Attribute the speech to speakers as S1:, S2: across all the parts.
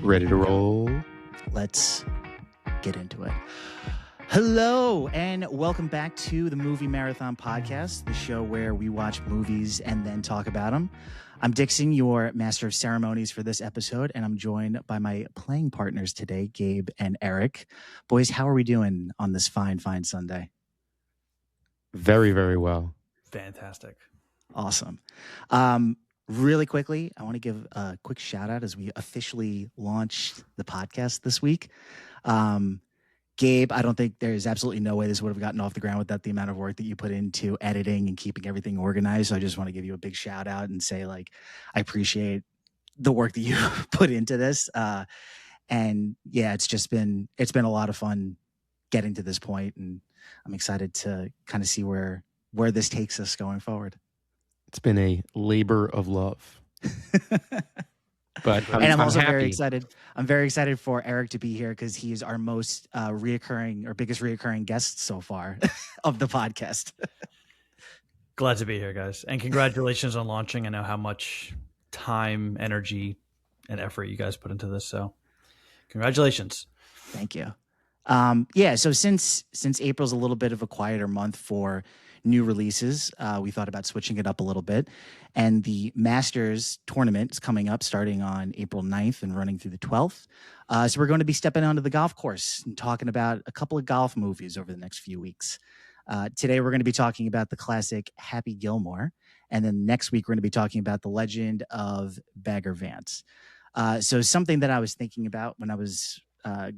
S1: Ready to roll?
S2: Let's get into it. Hello, and welcome back to the Movie Marathon Podcast, the show where we watch movies and then talk about them. I'm Dixon, your master of ceremonies for this episode, and I'm joined by my playing partners today, Gabe and Eric. Boys, how are we doing on this fine Sunday?
S1: Very, very well.
S3: Fantastic.
S2: Awesome. Really quickly, I want to give a quick shout out as we officially launched the podcast this week. Gabe, I don't think there's absolutely no way this would have gotten off the ground without the amount of work that you put into editing and keeping everything organized. So I just want to give you a big shout out and say, I appreciate the work that you put into this. And yeah, it's been a lot of fun getting to this point, and I'm excited to kind of see where this takes us going forward.
S1: It's been a labor of love. But
S2: I'm also
S1: happy.
S2: very excited. I'm very excited for Eric to be here because he's our most biggest reoccurring guest so far of the podcast.
S3: Glad to be here, guys. And congratulations on launching. I know how much time, energy, and effort you guys put into this. So congratulations.
S2: Thank you. So since April's a little bit of a quieter month for new releases, we thought about switching it up a little bit. And the Masters tournament is coming up starting on April 9th and running through the 12th. So we're going to be stepping onto the golf course and talking about a couple of golf movies over the next few weeks. Today, we're going to be talking about the classic Happy Gilmore. And then next week, we're going to be talking about The Legend of Bagger Vance. So something that I was thinking about when I was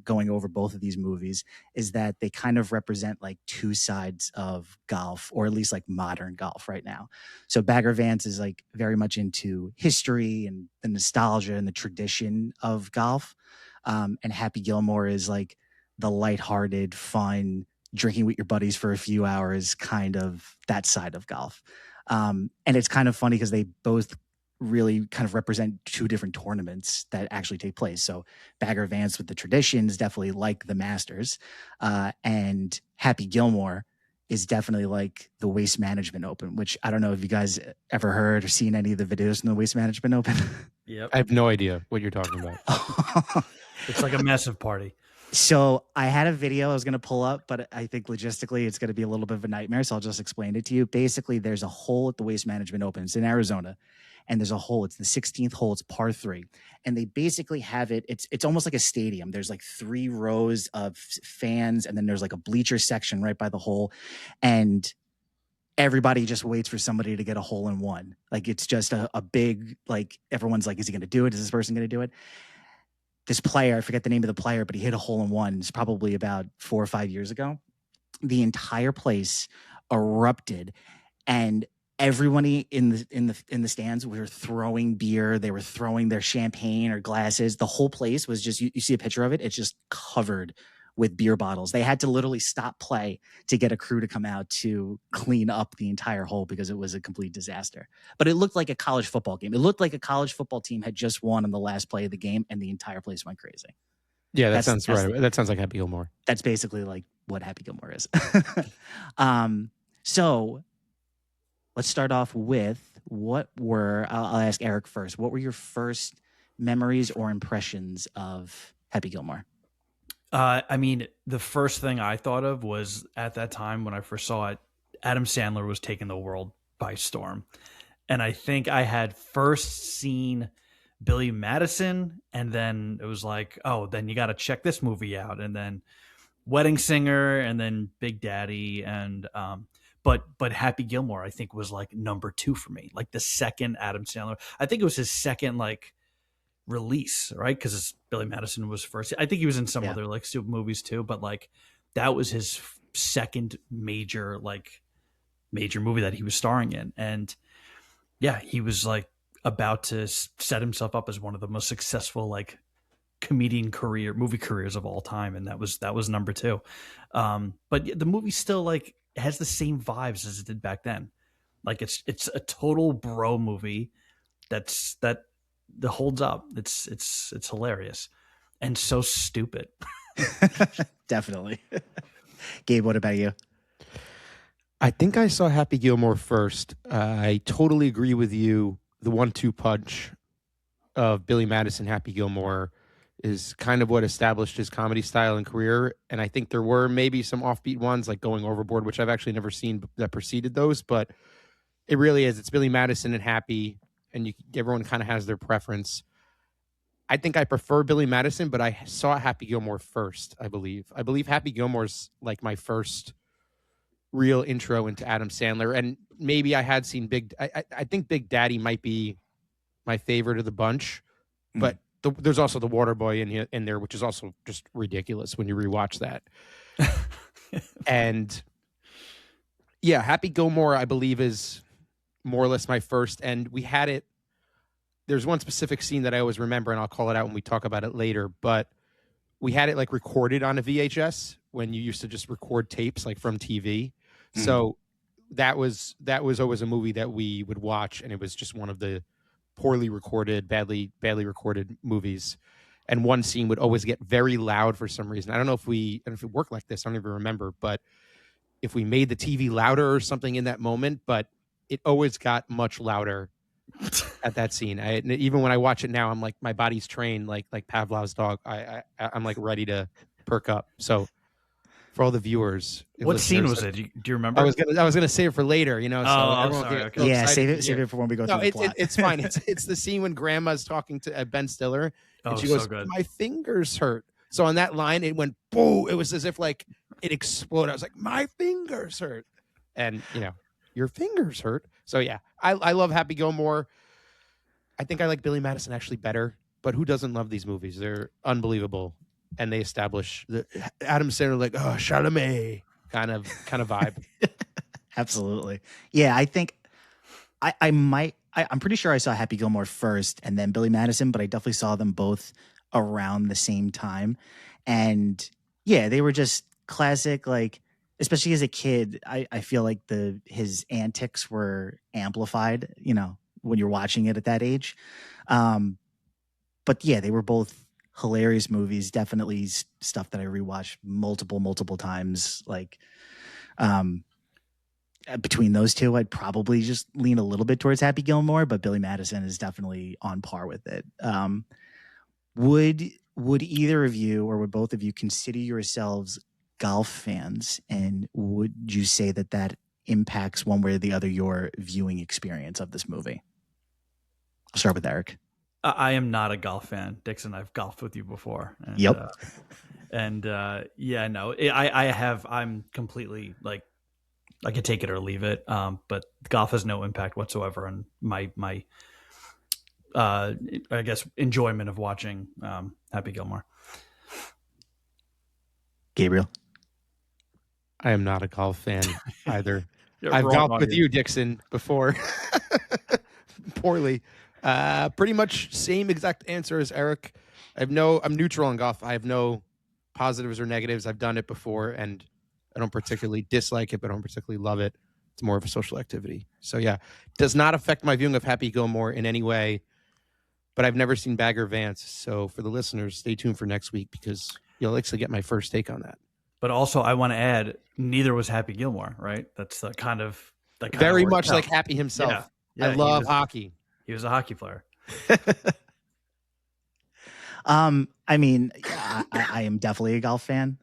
S2: going over both of these movies is that they kind of represent like two sides of golf, or at least like modern golf right now. So Bagger Vance is like very much into history and the nostalgia and the tradition of golf. And Happy Gilmore is like the lighthearted, fun, drinking with your buddies for a few hours, kind of that side of golf. And it's kind of funny because they both really kind of represent two different tournaments that actually take place. So Bagger Vance with the traditions, definitely like the Masters, and Happy Gilmore is definitely like the Waste Management Open, which I don't know if you guys ever heard or seen any of the videos in the Waste Management Open.
S3: Yep.
S1: I have no idea what you're talking about.
S3: It's like a massive party.
S2: So I had a video I was going to pull up, but I think logistically it's going to be a little bit of a nightmare. So I'll just explain it to you. Basically, there's a hole at the Waste Management Open. It's in Arizona. And there's a hole. It's the 16th hole. It's par 3. And they basically have it. It's almost like a stadium. There's like 3 rows of fans. And then there's like a bleacher section right by the hole. And everybody just waits for somebody to get a hole in one. Like it's just a big, like everyone's like, is he going to do it? Is this person going to do it? This player, I forget the name of the player, but he hit a hole in one. It's probably about 4 or 5 years ago. The entire place erupted, and everybody in the stands were throwing beer. They were throwing their champagne or glasses. The whole place was just, you see a picture of it. It's just covered with beer bottles. They had to literally stop play to get a crew to come out to clean up the entire hole because it was a complete disaster. But it looked like a college football game. It looked like a college football team had just won on the last play of the game, and the entire place went crazy.
S1: Yeah, that sounds right. That sounds like Happy Gilmore.
S2: That's basically like what Happy Gilmore is. So let's start off with I'll ask Eric first. What were your first memories or impressions of Happy Gilmore?
S3: I mean, the first thing I thought of was at that time when I first saw it, Adam Sandler was taking the world by storm. And I think I had first seen Billy Madison, and then it was like, oh, then you got to check this movie out. And then Wedding Singer, and then Big Daddy, and but Happy Gilmore, I think, was like number 2 for me. Like the second Adam Sandler. I think it was his second like release, right? Because Billy Madison was first. I think he was in some other like super movies too, but like that was his second major movie that he was starring in. And yeah, he was like about to set himself up as one of the most successful like movie careers of all time, and that was number 2. But the movie still like has the same vibes as it did back then. Like it's a total bro movie that holds up. It's hilarious and so stupid.
S2: Definitely. Gabe, what about you?
S1: I think I saw Happy Gilmore first. I totally agree with you. The 1-2 punch of Billy Madison, Happy Gilmore is kind of what established his comedy style and career. And I think there were maybe some offbeat ones like Going Overboard, which I've actually never seen that preceded those, but it really is. It's Billy Madison and Happy, and everyone kind of has their preference. I think I prefer Billy Madison, but I saw Happy Gilmore first, I believe. I believe Happy Gilmore's like my first real intro into Adam Sandler. And maybe I had seen I think Big Daddy might be my favorite of the bunch, but there's also the Waterboy in there, which is also just ridiculous when you rewatch that. And yeah, Happy Gilmore, I believe, is more or less my first. And we had it. There's one specific scene that I always remember, and I'll call it out when we talk about it later. But we had it like recorded on a VHS when you used to just record tapes like from TV. So that was always a movie that we would watch, and it was just one of the poorly recorded, badly recorded movies. And one scene would always get very loud for some reason. I don't know if it worked like this. I don't even remember, but if we made the TV louder or something in that moment, but it always got much louder at that scene. Even when I watch it now, I'm like, my body's trained like Pavlov's dog. I'm like ready to perk up. So for all the viewers,
S3: what scene was it? Do you remember?
S1: I was gonna save it for later. So
S3: sorry. Okay.
S2: Yeah, save it for when we go through the plot.
S1: It's fine. It's the scene when Grandma's talking to Ben Stiller, and she goes,
S3: good.
S1: "My fingers hurt." So on that line, it went boo. It was as if like it exploded. I was like, "My fingers hurt," and your fingers hurt. So yeah, I love Happy Gilmore. I think I like Billy Madison actually better, but who doesn't love these movies? They're unbelievable. And they establish the Adam Sandler like Chalamet kind of vibe.
S2: Absolutely, yeah. I think I'm pretty sure I saw Happy Gilmore first and then Billy Madison, but I definitely saw them both around the same time. And yeah, they were just classic. Like, especially as a kid, I feel like his antics were amplified. When you're watching it at that age. But yeah, they were both hilarious movies, definitely stuff that I rewatched multiple times. Like between those two, I'd probably just lean a little bit towards Happy Gilmore, but Billy Madison is definitely on par with it. Would either of you or would both of you consider yourselves golf fans, and would you say that impacts one way or the other your viewing experience of this movie? I'll start with Eric.
S3: I am not a golf fan, Dixon. I've golfed with you before. And,
S2: yep.
S3: I'm completely like, I could take it or leave it. But golf has no impact whatsoever on my I guess enjoyment of watching Happy Gilmore.
S2: Gabriel.
S1: I am not a golf fan either. I've golfed with you, Dixon, before. Poorly. Pretty much same exact answer as Eric. I'm neutral on golf. I have no positives or negatives. I've done it before, and I don't particularly dislike it, but I don't particularly love it. It's more of a social activity. So yeah, does not affect my viewing of Happy Gilmore in any way, but I've never seen Bagger Vance. So for the listeners, stay tuned for next week because you'll actually get my first take on that.
S3: But also I want to add, neither was Happy Gilmore, right? That's the kind of
S1: very much like Happy himself. Yeah, I love hockey.
S3: He was a hockey player.
S2: I mean, I am definitely a golf fan.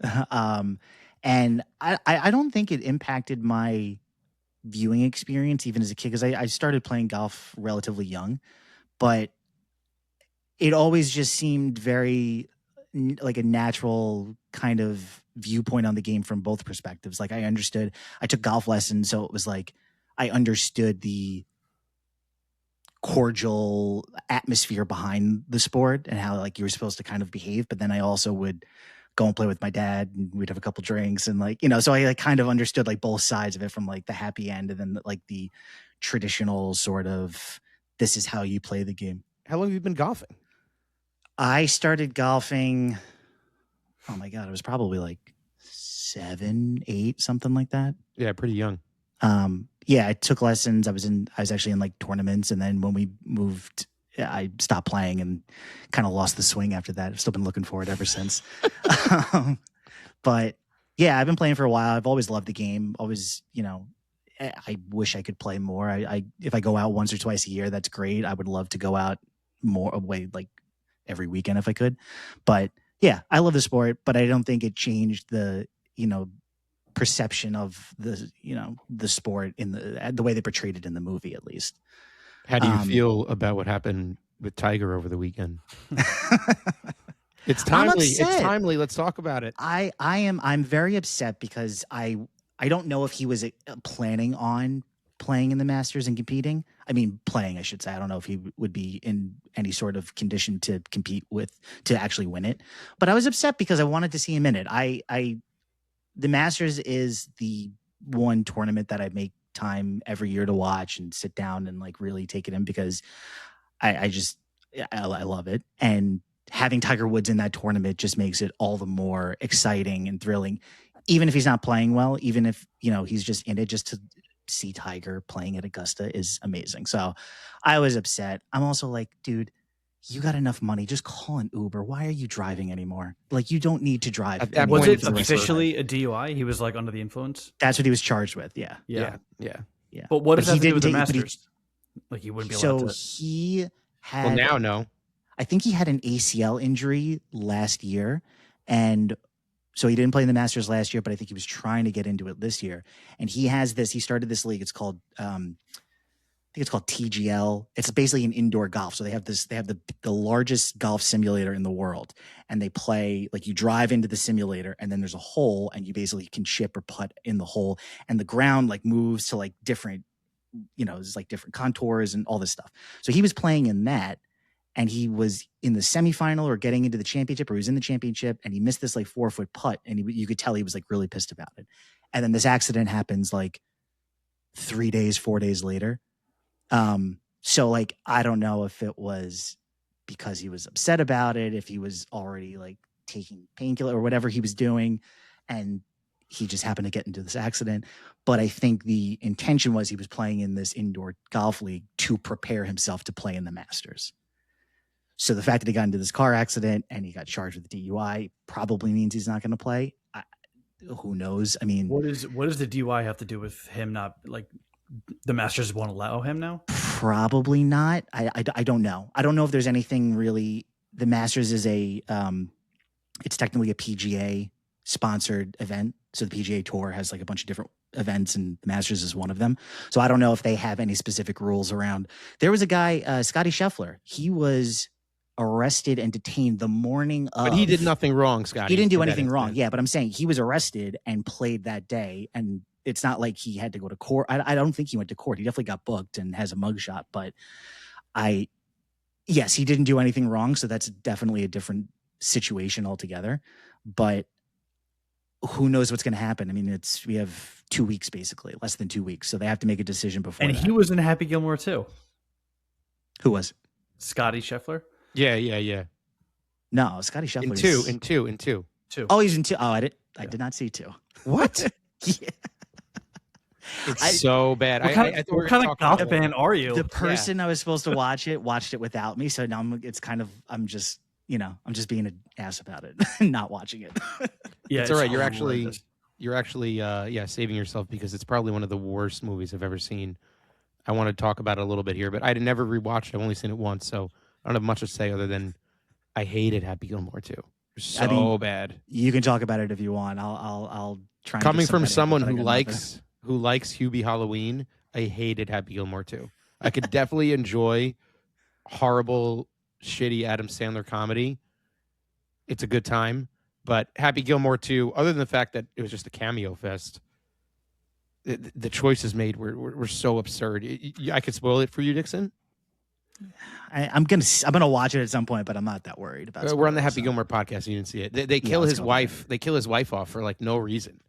S2: And I don't think it impacted my viewing experience even as a kid, because I started playing golf relatively young, but it always just seemed very like a natural kind of viewpoint on the game from both perspectives. Like I took golf lessons, so it was like I understood the cordial atmosphere behind the sport and how like you were supposed to kind of behave. But then I also would go and play with my dad and we'd have a couple drinks and like, so I like kind of understood like both sides of it, from like the happy end and then like the traditional sort of, this is how you play the game.
S1: How long have you been golfing?
S2: I started golfing, oh my God, it was probably like 7, 8, something like that.
S1: Yeah, pretty young.
S2: Yeah, I took lessons. I was actually in like tournaments, and then when we moved, I stopped playing and kind of lost the swing after that. I've still been looking for it ever since. But yeah, I've been playing for a while. I've always loved the game. Always, I wish I could play more. If I go out once or twice a year, that's great. I would love to go out more away, like every weekend if I could. But yeah, I love the sport, but I don't think it changed the, perception of the sport in the way they portrayed it in the movie, at least.
S1: How do you feel about what happened with Tiger over the weekend? It's timely. It's timely. Let's talk about it.
S2: I'm very upset because I don't know if he was planning on playing in the Masters and competing. I mean, playing, I should say. I don't know if he would be in any sort of condition to compete to actually win it. But I was upset because I wanted to see him in it. The Masters is the one tournament that I make time every year to watch and sit down and like really take it in because I love it. And having Tiger Woods in that tournament just makes it all the more exciting and thrilling. Even if he's not playing well, even if, he's just in it, just to see Tiger playing at Augusta is amazing. So I was upset. I'm also like, dude, you got enough money. Just call an Uber. Why are you driving anymore? Like, you don't need to drive.
S1: At that
S3: Was
S1: point,
S3: it officially a DUI? He was like under the influence?
S2: That's what he was charged with. Yeah.
S3: But what does that have to do with the
S2: take- but he-
S3: Masters? Like, he wouldn't be allowed to.
S2: He had.
S1: Well, now, no.
S2: I think he had an ACL injury last year, and so he didn't play in the Masters last year, but I think he was trying to get into it this year. And he started this league. It's called, I think it's called TGL. It's basically an indoor golf. So they have the largest golf simulator in the world, and they play, like, you drive into the simulator and then there's a hole and you basically can chip or putt in the hole, and the ground like moves to like different, there's like different contours and all this stuff. So he was playing in that. And he was in the semifinal or getting into the championship, or he was in the championship, and he missed this like 4-foot putt, and you could tell he was like really pissed about it. And then this accident happens like 4 days later. So like, I don't know if it was because he was upset about it, if he was already like taking painkiller or whatever he was doing, and he just happened to get into this accident. But I think the intention was he was playing in this indoor golf league to prepare himself to play in the Masters. So the fact that he got into this car accident and he got charged with DUI probably means he's not going to play. Who knows? I mean,
S3: what does the DUI have to do with him not, like, the Masters won't allow him now?
S2: Probably not. I don't know. I don't know if there's anything really. The Masters is it's technically a PGA sponsored event. So the PGA Tour has like a bunch of different events, and the Masters is one of them. So I don't know if they have any specific rules around. There was a guy, Scotty Scheffler. He was arrested and detained the morning of.
S1: But he did nothing wrong, Scotty.
S2: He didn't do anything wrong. Yeah, but I'm saying he was arrested and played that day, and it's not like he had to go to court. I don't think he went to court. He definitely got booked and has a mugshot. But yes, he didn't do anything wrong, so that's definitely a different situation altogether. But who knows what's going to happen? I mean, we have 2 weeks, basically, less than 2 weeks, so they have to make a decision before.
S3: And he was in Happy Gilmore too.
S2: Who was?
S3: Scotty Scheffler.
S1: Yeah.
S2: No, Scotty Scheffler.
S1: In two.
S2: Oh, he's in two. Oh, I did not see two.
S1: What?
S2: Yeah.
S1: It's so bad.
S3: What kind of golf fan are you?
S2: The person I was supposed to watched it without me. So now I'm just being an ass about it, not watching it.
S3: Yeah,
S1: it's all right. You're actually saving yourself, because it's probably one of the worst movies I've ever seen. I want to talk about it a little bit here, but I'd never rewatched it. I've only seen it once, so I don't have much to say other than I hated Happy Gilmore too. So bad.
S2: You can talk about it if you want. I'll try.
S1: Coming from someone who likes Hubie Halloween, I hated Happy Gilmore too. I could definitely enjoy horrible, shitty Adam Sandler comedy. It's a good time, but Happy Gilmore 2, other than the fact that it was just a cameo fest, the choices made were so absurd. I could spoil it for you, Dixon.
S2: I'm gonna watch it at some point, but I'm not that worried about it.
S1: We're on the Happy Gilmore podcast. You didn't see it. They kill his wife. They kill his wife off for like no reason.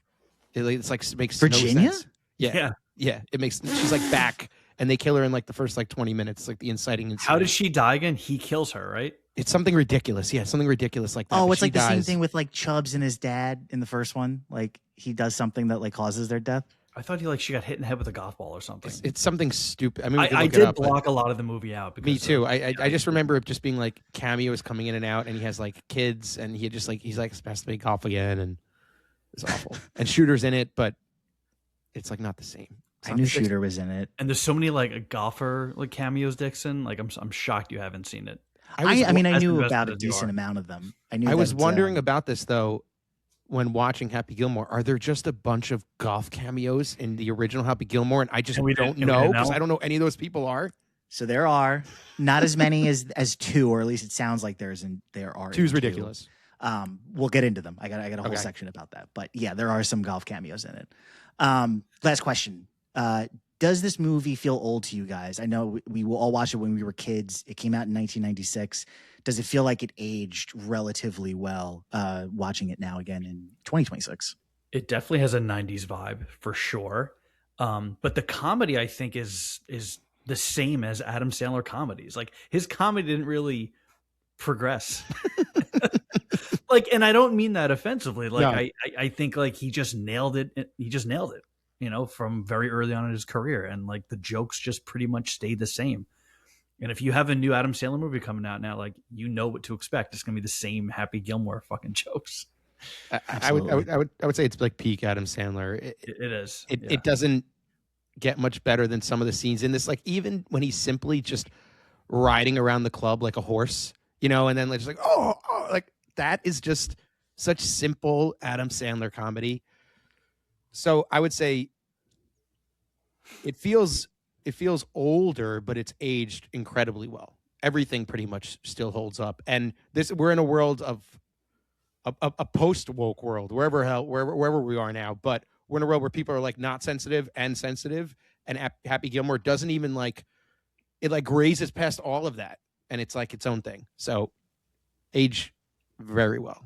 S1: It makes
S2: Virginia?
S1: no sense. Yeah. It makes, she's like back, and they kill her in like the first like 20 minutes, like the inciting incident.
S3: How does she die again? He kills her, right?
S1: It's something ridiculous. Yeah, something ridiculous like that.
S2: Oh, it's like the same thing with like Chubbs and his dad in the first one. Like he does something that like causes their death.
S3: I thought she got hit in the head with a golf ball or something.
S1: It's something stupid. I mean,
S3: I did block a lot of the movie out. Because
S1: me too. I just remember it just being like cameos coming in and out, and he has like kids, and he's like has to play golf again, and it's awful. And Shooter's in it, but it's like not the same.
S2: I knew Shooter was in it,
S3: and there's so many like golfer like cameos, Dixon. Like I'm shocked you haven't seen it.
S2: I mean, I
S3: as
S2: knew
S3: invested
S2: about a
S3: as you
S2: decent
S3: are.
S2: amount of them. I knew.
S1: I was
S2: that,
S1: wondering about this though when watching Happy Gilmore. Are there just a bunch of golf cameos in the original Happy Gilmore, and I just don't know because I don't know any of those people are?
S2: So there are not as many as two, or at least it sounds like there are.
S1: Two's
S2: two.
S1: ridiculous.
S2: We'll get into them. I got a whole section about that. But yeah, there are some golf cameos in it. Last question. Does this movie feel old to you guys? I know we all watched it when we were kids. It came out in 1996. Does it feel like it aged relatively well watching it now again in 2026?
S3: It definitely has a 90s vibe for sure. But the comedy, I think, is the same as Adam Sandler comedies. Like, his comedy didn't really progress. Like, and I don't mean that offensively. Like, no. I think like he just nailed it. He just nailed it, you know, from very early on in his career. And like the jokes just pretty much stayed the same. And if you have a new Adam Sandler movie coming out now, like, you know what to expect. It's going to be the same Happy Gilmore fucking jokes.
S1: I would say it's like peak Adam Sandler.
S3: It is.
S1: It doesn't get much better than some of the scenes in this. Like, even when he's simply just riding around the club like a horse, you know, and then just like, oh, like that is just such simple Adam Sandler comedy. So I would say it feels older, but it's aged incredibly well. Everything pretty much still holds up. And we're in a world of a post-woke world, wherever we are now, but we're in a world where people are like not sensitive, and Happy Gilmore doesn't even like it, like raises past all of that, and it's like its own thing. So age very well.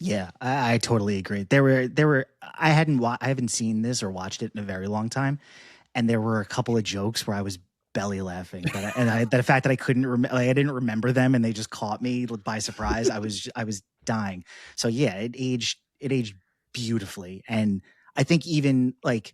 S2: Yeah, I totally agree. There were I haven't seen this or watched it in a very long time, and there were a couple of jokes where I was belly laughing, the fact that I couldn't remember, like, I didn't remember them, and they just caught me by surprise. I was dying. So yeah, it aged beautifully, and I think even like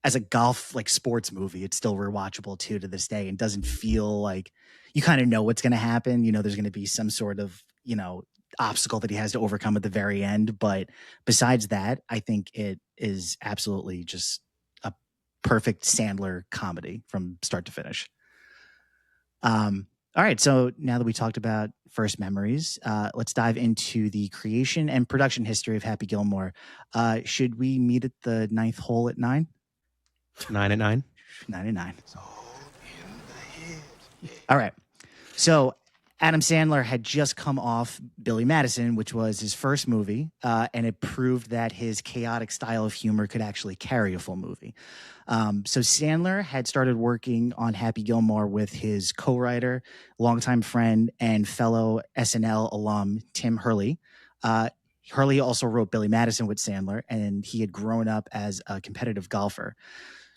S2: as a golf like sports movie, it's still rewatchable too to this day, and doesn't feel like you kind of know what's going to happen. You know, there's going to be some sort of, you know, obstacle that he has to overcome at the very end. But besides that, I think it is absolutely just a perfect Sandler comedy from start to finish. All right, so now that we talked about first memories, let's dive into the creation and production history of Happy Gilmore. Should we meet at the ninth hole at 9?
S1: 9 at 9.
S2: 9 at 9. All right. So Adam Sandler had just come off Billy Madison, which was his first movie, and it proved that his chaotic style of humor could actually carry a full movie. So Sandler had started working on Happy Gilmore with his co-writer, longtime friend, and fellow SNL alum, Tim Hurley. Hurley also wrote Billy Madison with Sandler, and he had grown up as a competitive golfer.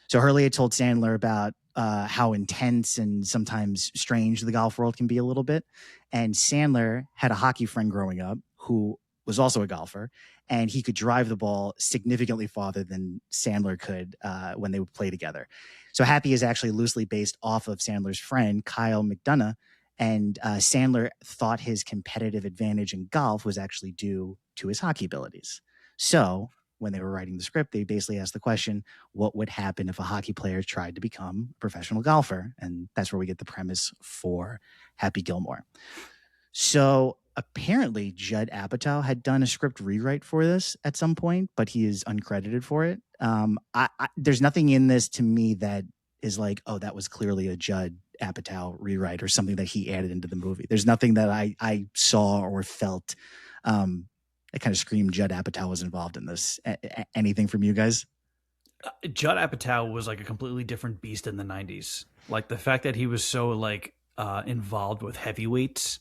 S2: So Hurley had told Sandler about how intense and sometimes strange the golf world can be a little bit. And Sandler had a hockey friend growing up who was also a golfer, and he could drive the ball significantly farther than Sandler could when they would play together. So Happy is actually loosely based off of Sandler's friend, Kyle McDonough, and Sandler thought his competitive advantage in golf was actually due to his hockey abilities. So when they were writing the script, they basically asked the question, what would happen if a hockey player tried to become a professional golfer? And that's where we get the premise for Happy Gilmore. So apparently Judd Apatow had done a script rewrite for this at some point, but he is uncredited for it. There's nothing in this to me that is like, oh, that was clearly a Judd Apatow rewrite or something that he added into the movie. There's nothing that I saw or felt it kind of screamed Judd Apatow was involved in this. Anything from you guys?
S3: Judd Apatow was like a completely different beast in the 90s. Like the fact that he was so like involved with heavyweights.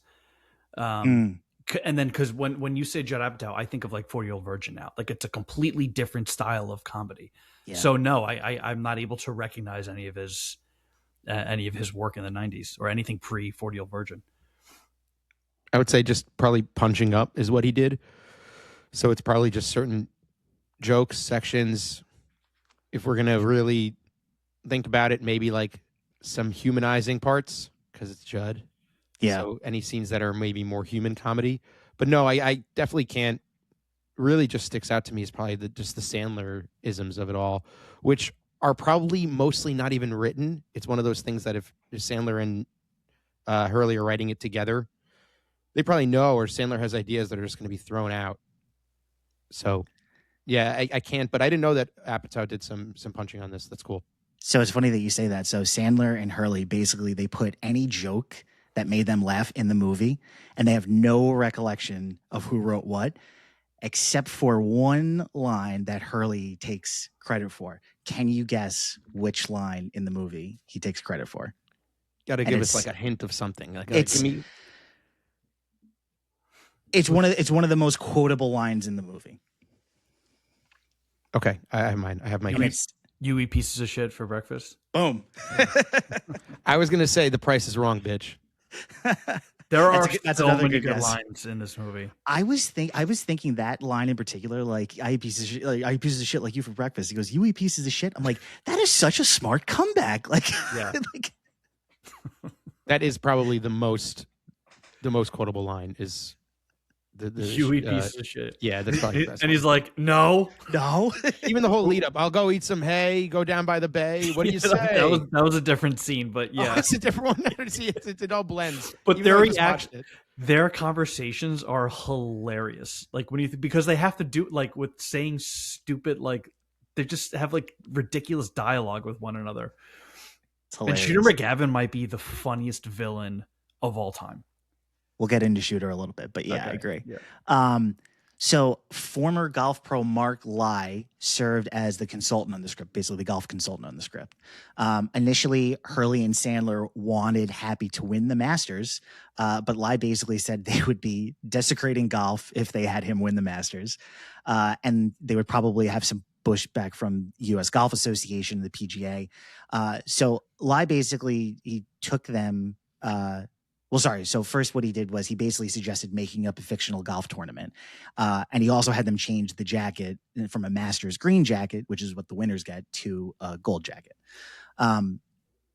S3: And then because when you say Judd Apatow, I think of like 40-Year-Old Virgin now. Like it's a completely different style of comedy. Yeah. So no, I'm not able to recognize any of his work in the 90s or anything pre 40-Year-Old Virgin.
S1: I would say just probably Punching Up is what he did. So it's probably just certain jokes, sections. If we're going to really think about it, maybe like some humanizing parts because it's Judd.
S2: Yeah.
S1: So any scenes that are maybe more human comedy. But no, I definitely can't. Really just sticks out to me is probably just the Sandler-isms of it all, which are probably mostly not even written. It's one of those things that if Sandler and Hurley are writing it together, they probably know, or Sandler has ideas that are just going to be thrown out. So, yeah, I can't. But I didn't know that Apatow did some punching on this. That's cool.
S2: So it's funny that you say that. So Sandler and Hurley, basically, they put any joke that made them laugh in the movie, and they have no recollection of who wrote what, except for one line that Hurley takes credit for. Can you guess which line in the movie he takes credit for?
S1: Got to give us like a hint of something. Like,
S2: it's one of the most quotable lines in the movie.
S1: Okay, I have mine. I have my.
S3: You eat pieces of shit for breakfast.
S2: Boom.
S1: I was gonna say The Price is Wrong, bitch.
S3: There are so many good lines in this movie.
S2: I was thinking that line in particular, like I eat pieces of shit, I eat pieces of shit like you for breakfast. He goes, "You eat pieces of shit." I'm like, that is such a smart comeback. Like,
S3: yeah.
S2: Like,
S1: that is probably the most quotable line is the
S3: you eat pieces of shit.
S1: Yeah, that's probably the best.
S3: And he's like, no.
S1: Even the whole lead up. I'll go eat some hay. Go down by the bay. What do you say?
S3: That was a different scene, but yeah,
S1: it's a different one. See, it all blends.
S3: But their conversations are hilarious. Like when because they have to do like with saying stupid, like they just have like ridiculous dialogue with one another. And Shooter McGavin might be the funniest villain of all time.
S2: We'll get into Shooter a little bit, but yeah, okay. I agree.
S3: Yeah.
S2: So former golf pro Mark Lai served as the consultant on the script, basically the golf consultant on the script. Initially, Hurley and Sandler wanted Happy to win the Masters, but Lai basically said they would be desecrating golf if they had him win the Masters. And they would probably have some pushback from U.S. Golf Association, the PGA. So Lai basically, he took them... So first what he did was he basically suggested making up a fictional golf tournament. And he also had them change the jacket from a Masters green jacket, which is what the winners get, to a gold jacket.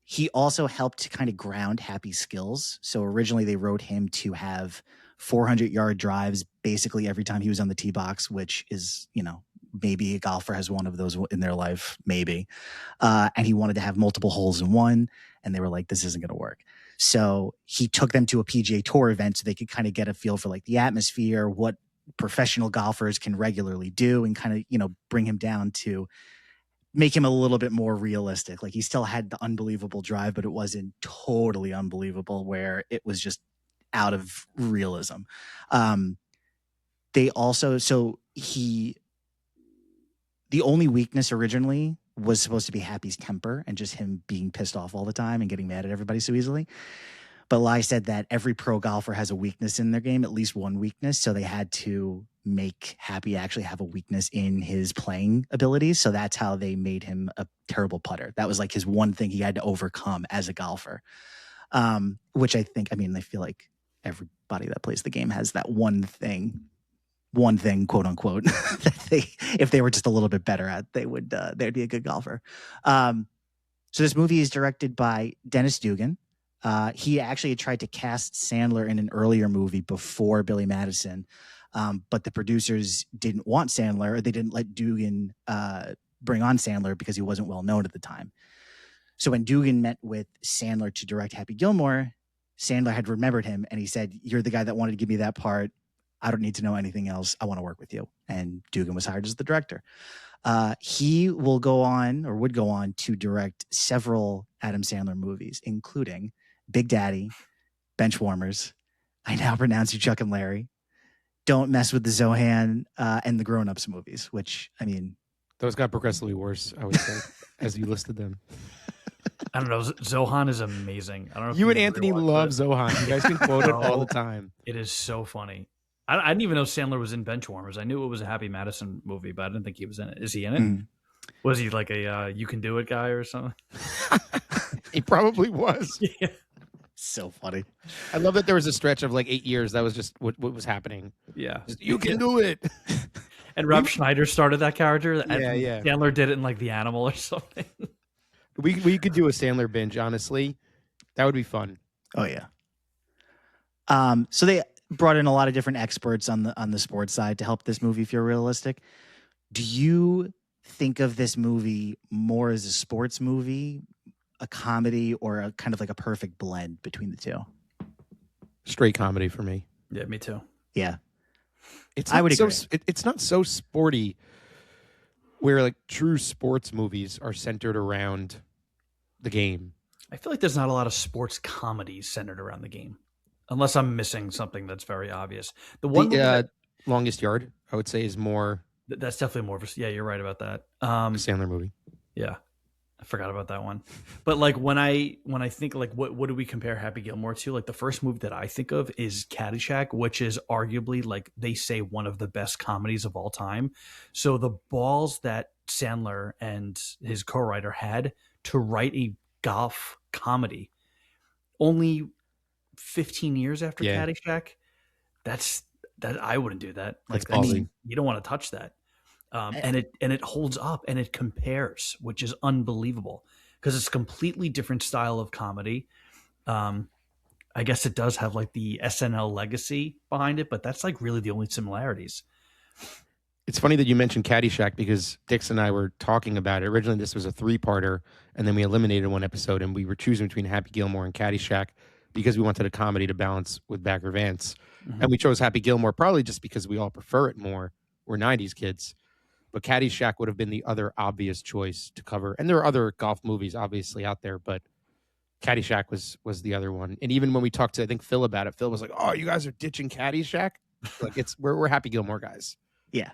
S2: He also helped to kind of ground Happy's skills. So originally they wrote him to have 400-yard drives basically every time he was on the tee box, which is, maybe a golfer has one of those in their life, maybe. And he wanted to have multiple holes in one. And they were like, this isn't going to work. So he took them to a PGA Tour event so they could kind of get a feel for like the atmosphere, what professional golfers can regularly do, and kind of, bring him down to make him a little bit more realistic. Like he still had the unbelievable drive, but it wasn't totally unbelievable where it was just out of realism. The only weakness originally was supposed to be Happy's temper and just him being pissed off all the time and getting mad at everybody so easily. But Lai said that every pro golfer has a weakness in their game, at least one weakness. So they had to make Happy actually have a weakness in his playing abilities. So that's how they made him a terrible putter. That was like his one thing he had to overcome as a golfer, which I feel like everybody that plays the game has that one thing, quote unquote, that if they were just a little bit better at, they'd be a good golfer. So this movie is directed by Dennis Dugan. He actually had tried to cast Sandler in an earlier movie before Billy Madison, but the producers didn't want Sandler, or they didn't let Dugan bring on Sandler because he wasn't well known at the time. So when Dugan met with Sandler to direct Happy Gilmore, Sandler had remembered him and he said, "You're the guy that wanted to give me that part. I don't need to know anything else. I want to work with you." And Dugan was hired as the director. He would go on to direct several Adam Sandler movies, including Big Daddy, Benchwarmers, I Now Pronounce You Chuck and Larry, Don't Mess with the Zohan, and the Grown Ups movies, which,
S1: those got progressively worse, I would say, as you listed them.
S3: I don't know. Zohan is amazing. I don't know. If
S1: you and Anthony love Zohan. You guys can quote it all the time.
S3: It is so funny. I didn't even know Sandler was in Benchwarmers. I knew it was a Happy Madison movie, but I didn't think he was in it. Is he in it? Mm. Was he like a you can do it guy or something?
S1: He probably was.
S3: Yeah.
S2: So funny.
S1: I love that there was a stretch of like 8 years that was just what was happening.
S3: Yeah.
S1: Just, you can do it.
S3: And Rob Schneider started that character.
S1: Yeah.
S3: Sandler did it in like The Animal or something.
S1: We could do a Sandler binge, honestly. That would be fun.
S2: Oh yeah. So they brought in a lot of different experts on the sports side to help this movie feel realistic. Do you think of this movie more as a sports movie, a comedy, or a kind of like a perfect blend between the two?
S1: Straight comedy for me.
S3: Yeah, me too.
S2: Yeah.
S1: It's
S2: I
S1: not
S2: would
S1: so
S2: agree.
S1: it's not so sporty where like true sports movies are centered around the game.
S3: I feel like there's not a lot of sports comedies centered around the game, unless I'm missing something that's very obvious. The one movie
S1: The Longest Yard, I would say, is more
S3: that's definitely more of a, yeah, you're right about that.
S1: a Sandler movie.
S3: Yeah, I forgot about that one. But like when I think like what do we compare Happy Gilmore to? Like the first movie that I think of is Caddyshack, which is arguably, like they say, one of the best comedies of all time. So the balls that Sandler and his co-writer had to write a golf comedy only 15 years after
S1: Yeah.
S3: Caddyshack, that I wouldn't do that. Like
S1: That's ballsy.
S3: you don't want to touch that. And it holds up and it compares, which is unbelievable because it's a completely different style of comedy. I guess it does have like the SNL legacy behind it, but that's like really the only similarities.
S1: It's funny that you mentioned Caddyshack because Dix and I were talking about it. Originally, this was a 3-parter, and then we eliminated one episode, and we were choosing between Happy Gilmore and Caddyshack because we wanted a comedy to balance with Bagger Vance.
S3: Mm-hmm.
S1: And we chose Happy Gilmore probably just because we all prefer it more. We're 90s kids. But Caddyshack would have been the other obvious choice to cover. And there are other golf movies obviously out there, but Caddyshack was the other one. And even when we talked to, I think, Phil about it, Phil was like, "Oh, you guys are ditching Caddyshack?" Like we're Happy Gilmore guys.
S2: Yeah.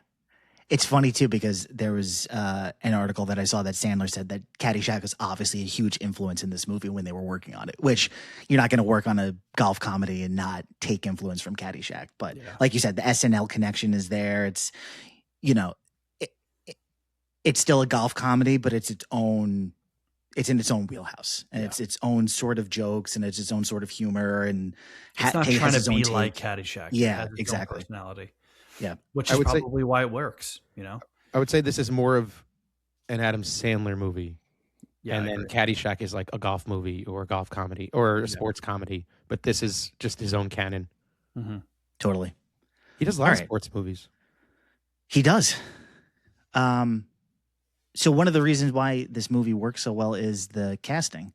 S2: It's funny too because there was an article that I saw that Sandler said that Caddyshack was obviously a huge influence in this movie when they were working on it, which you're not going to work on a golf comedy and not take influence from Caddyshack. But like you said, the SNL connection is there. It's, you know, it's still a golf comedy, but it's in its own wheelhouse, and it's its own sort of jokes, and it's its own sort of humor, and
S3: it's not trying to be like
S2: take.
S3: Caddyshack.
S2: Yeah,
S3: it has its
S2: exactly.
S3: own personality.
S2: Yeah,
S3: which is probably why it works. You know,
S1: I would say this is more of an Adam Sandler movie, and then Caddyshack is like a golf movie or a golf comedy or a sports comedy. But this is just his own canon.
S3: Mm-hmm.
S2: Totally.
S1: He does a lot of sports movies.
S2: He does. So one of the reasons why this movie works so well is the casting.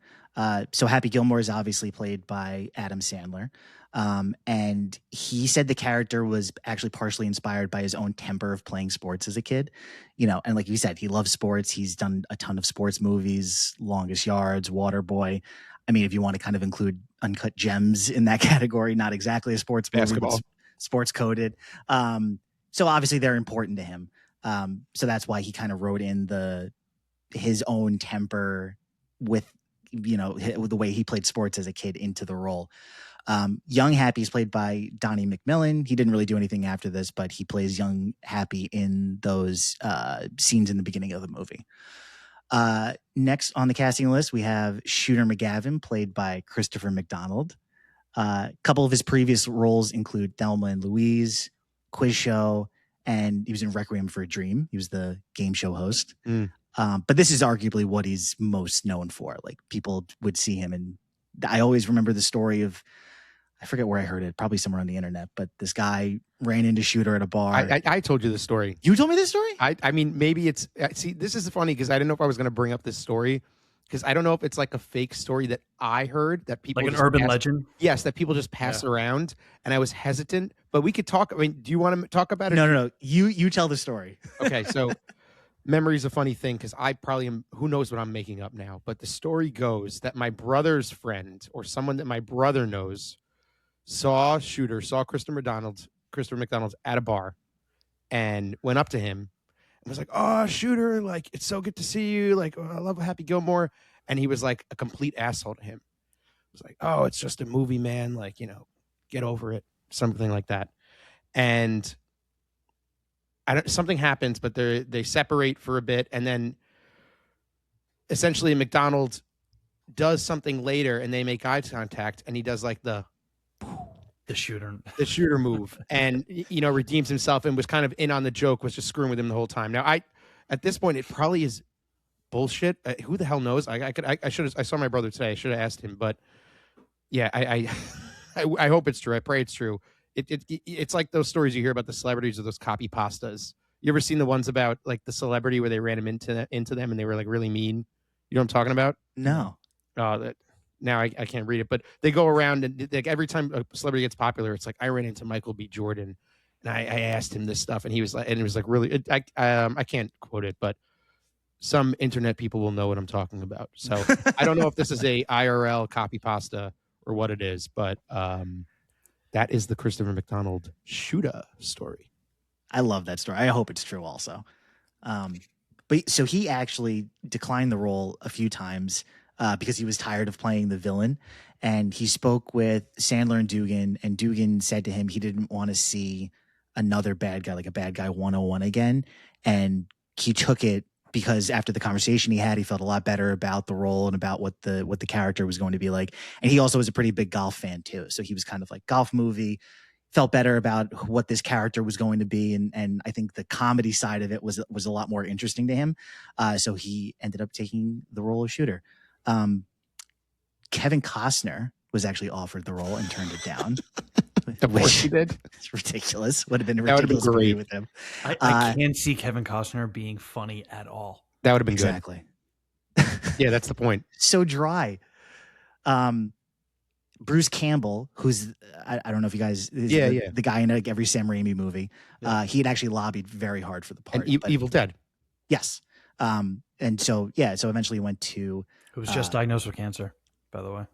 S2: So Happy Gilmore is obviously played by Adam Sandler. And he said the character was actually partially inspired by his own temper of playing sports as a kid. You know, and like you said, he loves sports. He's done a ton of sports movies, Longest Yards, Waterboy. I mean, if you want to kind of include Uncut Gems in that category, not exactly a sports movie, but sports coded. So obviously they're important to him. So that's why he kind of wrote in his own temper with, you know, the way he played sports as a kid into the role. Young Happy is played by Donnie McMillan. He didn't really do anything after this, but he plays young Happy in those scenes in the beginning of the movie. Next on the casting list, we have Shooter McGavin, played by Christopher McDonald. A couple of his previous roles include Thelma and Louise, Quiz Show, and he was in Requiem for a Dream. He was the game show host. But this is arguably what he's most known for. Like, people would see him, and I always remember the story of, I forget where I heard it, probably somewhere on the internet, but this guy ran into Shooter at a bar.
S1: I told you the story.
S2: You told me this story?
S1: I mean, maybe it's, see, this is funny because I didn't know if I was going to bring up this story because I don't know if it's like a fake story that I heard that people
S3: like an urban legend.
S1: Yes, that people just pass around, and I was hesitant, but we could talk. I mean, do you want to talk about it?
S2: No. You tell the story.
S1: Okay, so memory's a funny thing because I probably am. Who knows what I'm making up now? But the story goes that my brother's friend or someone that my brother knows saw Christopher McDonald at a bar, and went up to him and was like, "Oh, Shooter, like, it's so good to see you. Like, oh, I love Happy Gilmore." And he was like a complete asshole to him. He was like, "Oh, it's just a movie, man. Like, you know, get over it." Something like that. And something happens, but they separate for a bit. And then essentially McDonald does something later and they make eye contact, and he does like the shooter move and, you know, redeems himself and was kind of in on the joke, was just screwing with him the whole time. Now, at this point, it probably is bullshit. Who the hell knows? I saw my brother today. I should have asked him, but yeah, I hope it's true. I pray it's true. It's like those stories you hear about the celebrities or those copy pastas. You ever seen the ones about like the celebrity where they ran him into them and they were like really mean? You know what I'm talking about?
S2: No.
S1: now I can't read it, but they go around and like every time a celebrity gets popular, it's like I ran into Michael B. Jordan and I asked him this stuff and he was like, and it was like really, I can't quote it, but some internet people will know what I'm talking about. So I don't know if this is a IRL copy pasta or what it is, but that is the Christopher McDonald shooter story.
S2: I love that story. I hope it's true also. But so he actually declined the role a few times because he was tired of playing the villain. And he spoke with Sandler and Dugan said to him he didn't want to see another bad guy, like a bad guy 101 again. And he took it because after the conversation he had, he felt a lot better about the role and about what the character was going to be like. And he also was a pretty big golf fan too. So he was kind of like golf movie, felt better about what this character was going to be. And I think the comedy side of it was a lot more interesting to him. So he ended up taking the role of Shooter. Kevin Costner was actually offered the role and turned it down.
S1: Of course he did.
S2: It's ridiculous. Would have been ridiculous
S1: been great
S2: with him.
S3: I can't see Kevin Costner being funny at all.
S1: That would have been
S2: exactly.
S1: good. Yeah, that's the point.
S2: So dry. Bruce Campbell, who's I don't know if you guys, the guy in like every Sam Raimi movie. He had actually lobbied very hard for the part.
S1: And Evil Dead.
S2: Yes. And so eventually he went to.
S3: Who was just diagnosed with cancer, by the way.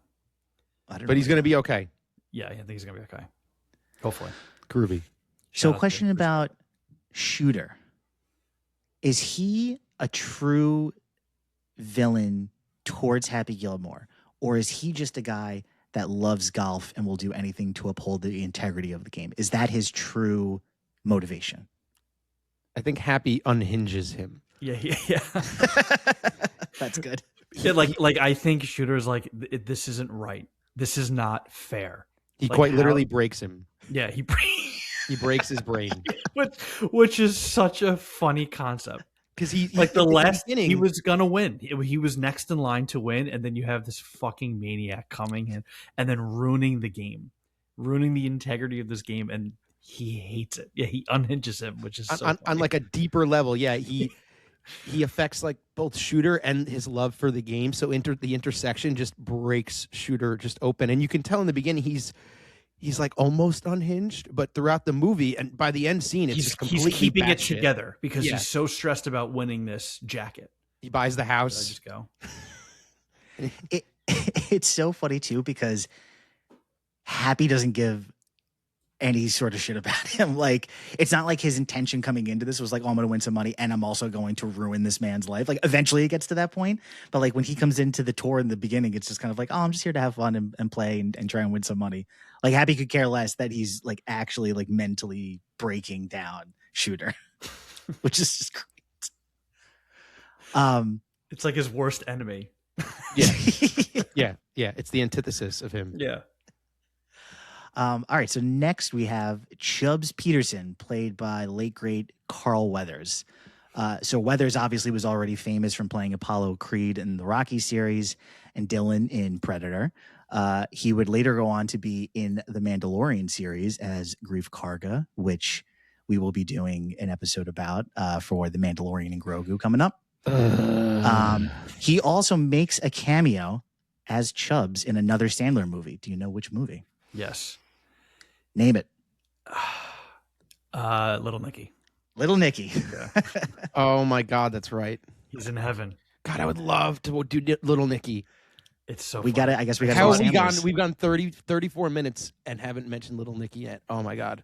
S1: But he's going to be okay.
S3: Yeah, I think he's going to be okay. Hopefully.
S1: Groovy.
S2: So a question about Shooter. Is he a true villain towards Happy Gilmore? Or is he just a guy that loves golf and will do anything to uphold the integrity of the game? Is that his true motivation?
S1: I think Happy unhinges him.
S3: Yeah.
S2: That's good.
S3: Yeah, like I think Shooter's like, this isn't right. This is not fair.
S1: He quite literally breaks him.
S3: Yeah, he
S1: breaks his brain.
S3: which is such a funny concept.
S1: Because he
S3: like he was gonna win. He was next in line to win, and then you have this fucking maniac coming in and then ruining the game, ruining the integrity of this game, and he hates it. Yeah, he unhinges him, which is
S1: on like a deeper level. Yeah, he affects like both Shooter and his love for the game. So the intersection just breaks Shooter just open, and you can tell in the beginning he's like almost unhinged, but throughout the movie and by the end scene, it's just completely
S3: he's keeping it
S1: shit
S3: together because he's so stressed about winning this jacket.
S1: He buys the house.
S3: Just go.
S2: It's so funny too because Happy doesn't give any sort of shit about him. Like, it's not like his intention coming into this was like, oh, I'm going to win some money and I'm also going to ruin this man's life. Like, eventually it gets to that point. But like when he comes into the tour in the beginning, it's just kind of like, oh, I'm just here to have fun and play and try and win some money. Like, Happy could care less that he's like actually like mentally breaking down Shooter, which is just great.
S3: It's like his worst enemy.
S1: Yeah. Yeah. It's the antithesis of him.
S3: Yeah.
S2: All right, so next we have Chubbs Peterson, played by late great Carl Weathers. So Weathers obviously was already famous from playing Apollo Creed in the Rocky series and Dylan in Predator. He would later go on to be in the Mandalorian series as Grief Karga, which we will be doing an episode about for the Mandalorian and Grogu coming up. He also makes a cameo as Chubbs in another Sandler movie. Do you know which movie?
S3: Yes.
S2: Name it.
S3: Little Nicky.
S2: Little Nicky.
S3: Yeah.
S1: Oh my God, that's right.
S3: He's in heaven.
S1: God, I would love to do Little Nicky.
S3: It's so
S2: we got it. I guess we got
S1: How have we've gone 34 minutes and haven't mentioned Little Nicky yet. Oh my God.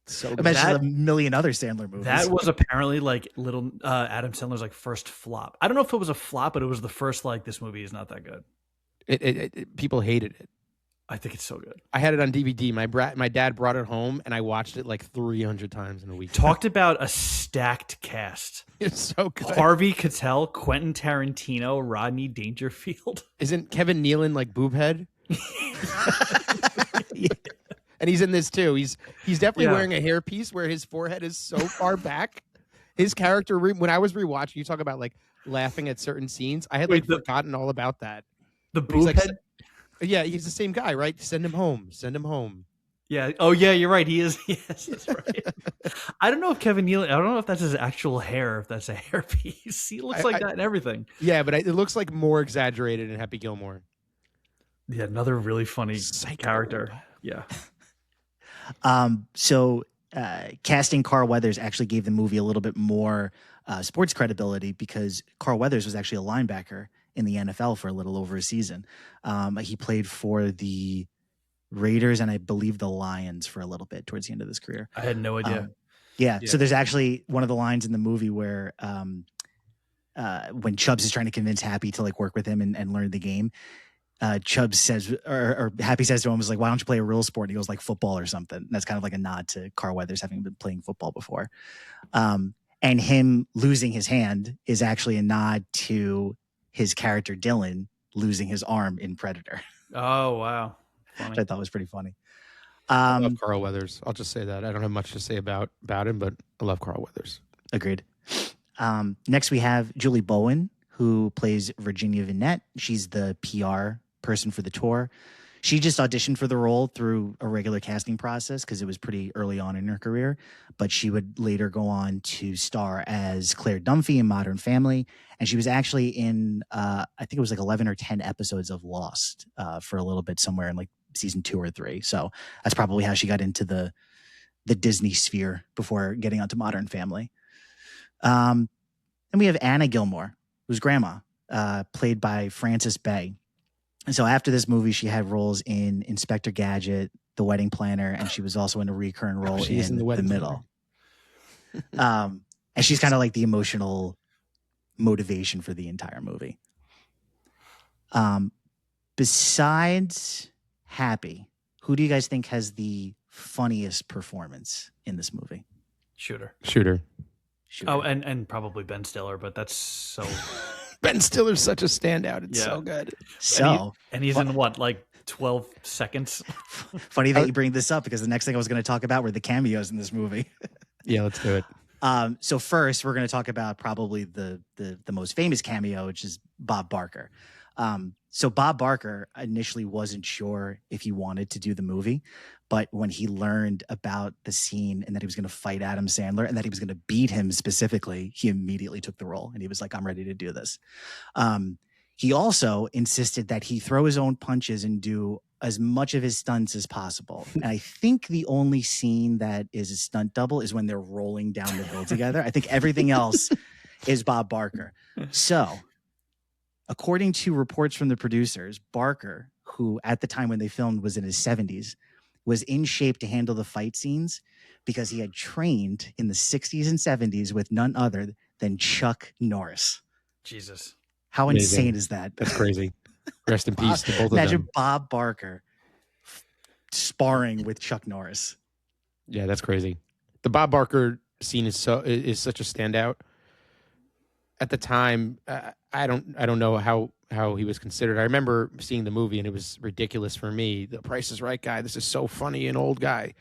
S1: So
S2: I mentioned a million other Sandler movies.
S3: That was apparently like little Adam Sandler's like first flop. I don't know if it was a flop, but it was the first like this movie is not that good.
S1: People hated it.
S3: I think it's so good.
S1: I had it on DVD. My dad brought it home, and I watched it like 300 times in a week.
S3: Talked about a stacked cast.
S1: It's so good.
S3: Harvey Keitel, Quentin Tarantino, Rodney Dangerfield.
S1: Isn't Kevin Nealon like boobhead? Yeah. And he's in this too. He's definitely wearing a hairpiece where his forehead is so far back. His character, when I was rewatching, you talk about like laughing at certain scenes. I had forgotten all about that.
S3: The boobhead.
S1: Yeah, he's the same guy, right? Send him home. Send him home.
S3: Yeah. Oh, yeah, you're right. He is. Yes, that's right. I don't know if Kevin Nealon, I don't know if that's his actual hair, if that's a hairpiece. He looks like that and everything.
S1: Yeah, but it looks like more exaggerated in Happy Gilmore.
S3: Yeah, another really funny
S1: Psycho.
S3: character. Yeah.
S2: So casting Carl Weathers actually gave the movie a little bit more sports credibility because Carl Weathers was actually a linebacker in the NFL for a little over a season. He played for the Raiders and I believe the Lions for a little bit towards the end of his career.
S3: I had no idea.
S2: Yeah.
S3: Yeah.
S2: So there's actually one of the lines in the movie where when Chubbs is trying to convince Happy to like work with him and learn the game, Chubbs says, or Happy says to him, was like, why don't you play a real sport? And he goes like football or something. And that's kind of like a nod to Carl Weathers having been playing football before. And him losing his hand is actually a nod to his character Dylan losing his arm in Predator.
S3: Oh, wow. Funny.
S2: Which I thought was pretty funny.
S1: I love Carl Weathers. I'll just say that. I don't have much to say about him, but I love Carl Weathers.
S2: Agreed. Next, we have Julie Bowen, who plays Virginia Vinette. She's the PR person for the tour. She just auditioned for the role through a regular casting process because it was pretty early on in her career. But she would later go on to star as Claire Dunphy in Modern Family. And she was actually in, I think it was like 11 or 10 episodes of Lost for a little bit somewhere in like season 2 or 3. So that's probably how she got into the Disney sphere before getting onto Modern Family. And we have Anna Gilmore, who's grandma, played by Frances Bay. And so after this movie, she had roles in Inspector Gadget, The Wedding Planner, and she was also in a recurring role in The Middle. And she's kind of like the emotional motivation for the entire movie. Besides Happy, who do you guys think has the funniest performance in this movie?
S3: Shooter. Oh, and probably Ben Stiller, but that's so...
S1: Ben Stiller's such a standout. It's so good.
S2: So,
S3: and he's in what, like 12 seconds?
S2: Funny that you bring this up because the next thing I was going to talk about were the cameos in this movie.
S1: Yeah, let's do it.
S2: So first, we're going to talk about probably the most famous cameo, which is Bob Barker. So Bob Barker initially wasn't sure if he wanted to do the movie, but when he learned about the scene and that he was going to fight Adam Sandler and that he was going to beat him specifically, he immediately took the role and he was like, I'm ready to do this. He also insisted that he throw his own punches and do as much of his stunts as possible. And I think the only scene that is a stunt double is when they're rolling down the hill together. I think everything else is Bob Barker. So according to reports from the producers, Barker, who at the time when they filmed was in his 70s, was in shape to handle the fight scenes because he had trained in the 60s and 70s with none other than Chuck Norris.
S3: Jesus.
S2: How insane is that?
S1: That's crazy. Rest in peace to both of them.
S2: Imagine Bob Barker sparring with Chuck Norris.
S1: Yeah, that's crazy. The Bob Barker scene is such a standout. At the time, I don't know how he was considered. I remember seeing the movie and it was ridiculous for me. The Price is Right guy. This is so funny, an old guy,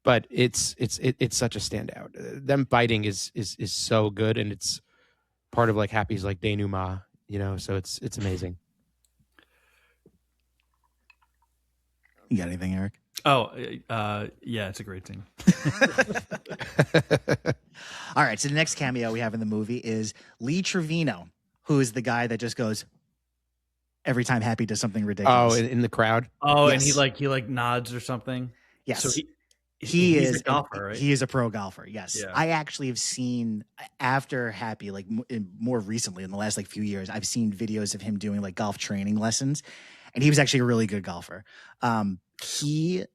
S1: but it's such a standout. Them fighting is so good, and it's part of like Happy's like denouement, So it's amazing.
S2: You got anything, Eric?
S3: Oh, yeah, it's a great scene.
S2: All right, so the next cameo we have in the movie is Lee Trevino, who is the guy that just goes every time Happy does something ridiculous.
S1: Oh, in the crowd?
S3: Oh, yes. And he nods or something?
S2: Yes.
S3: So
S2: he's
S3: a golfer, right?
S2: He is a pro golfer, yes.
S3: Yeah.
S2: I actually have seen, after Happy, like more recently, in the last like few years, I've seen videos of him doing like golf training lessons, and he was actually a really good golfer. Sorry,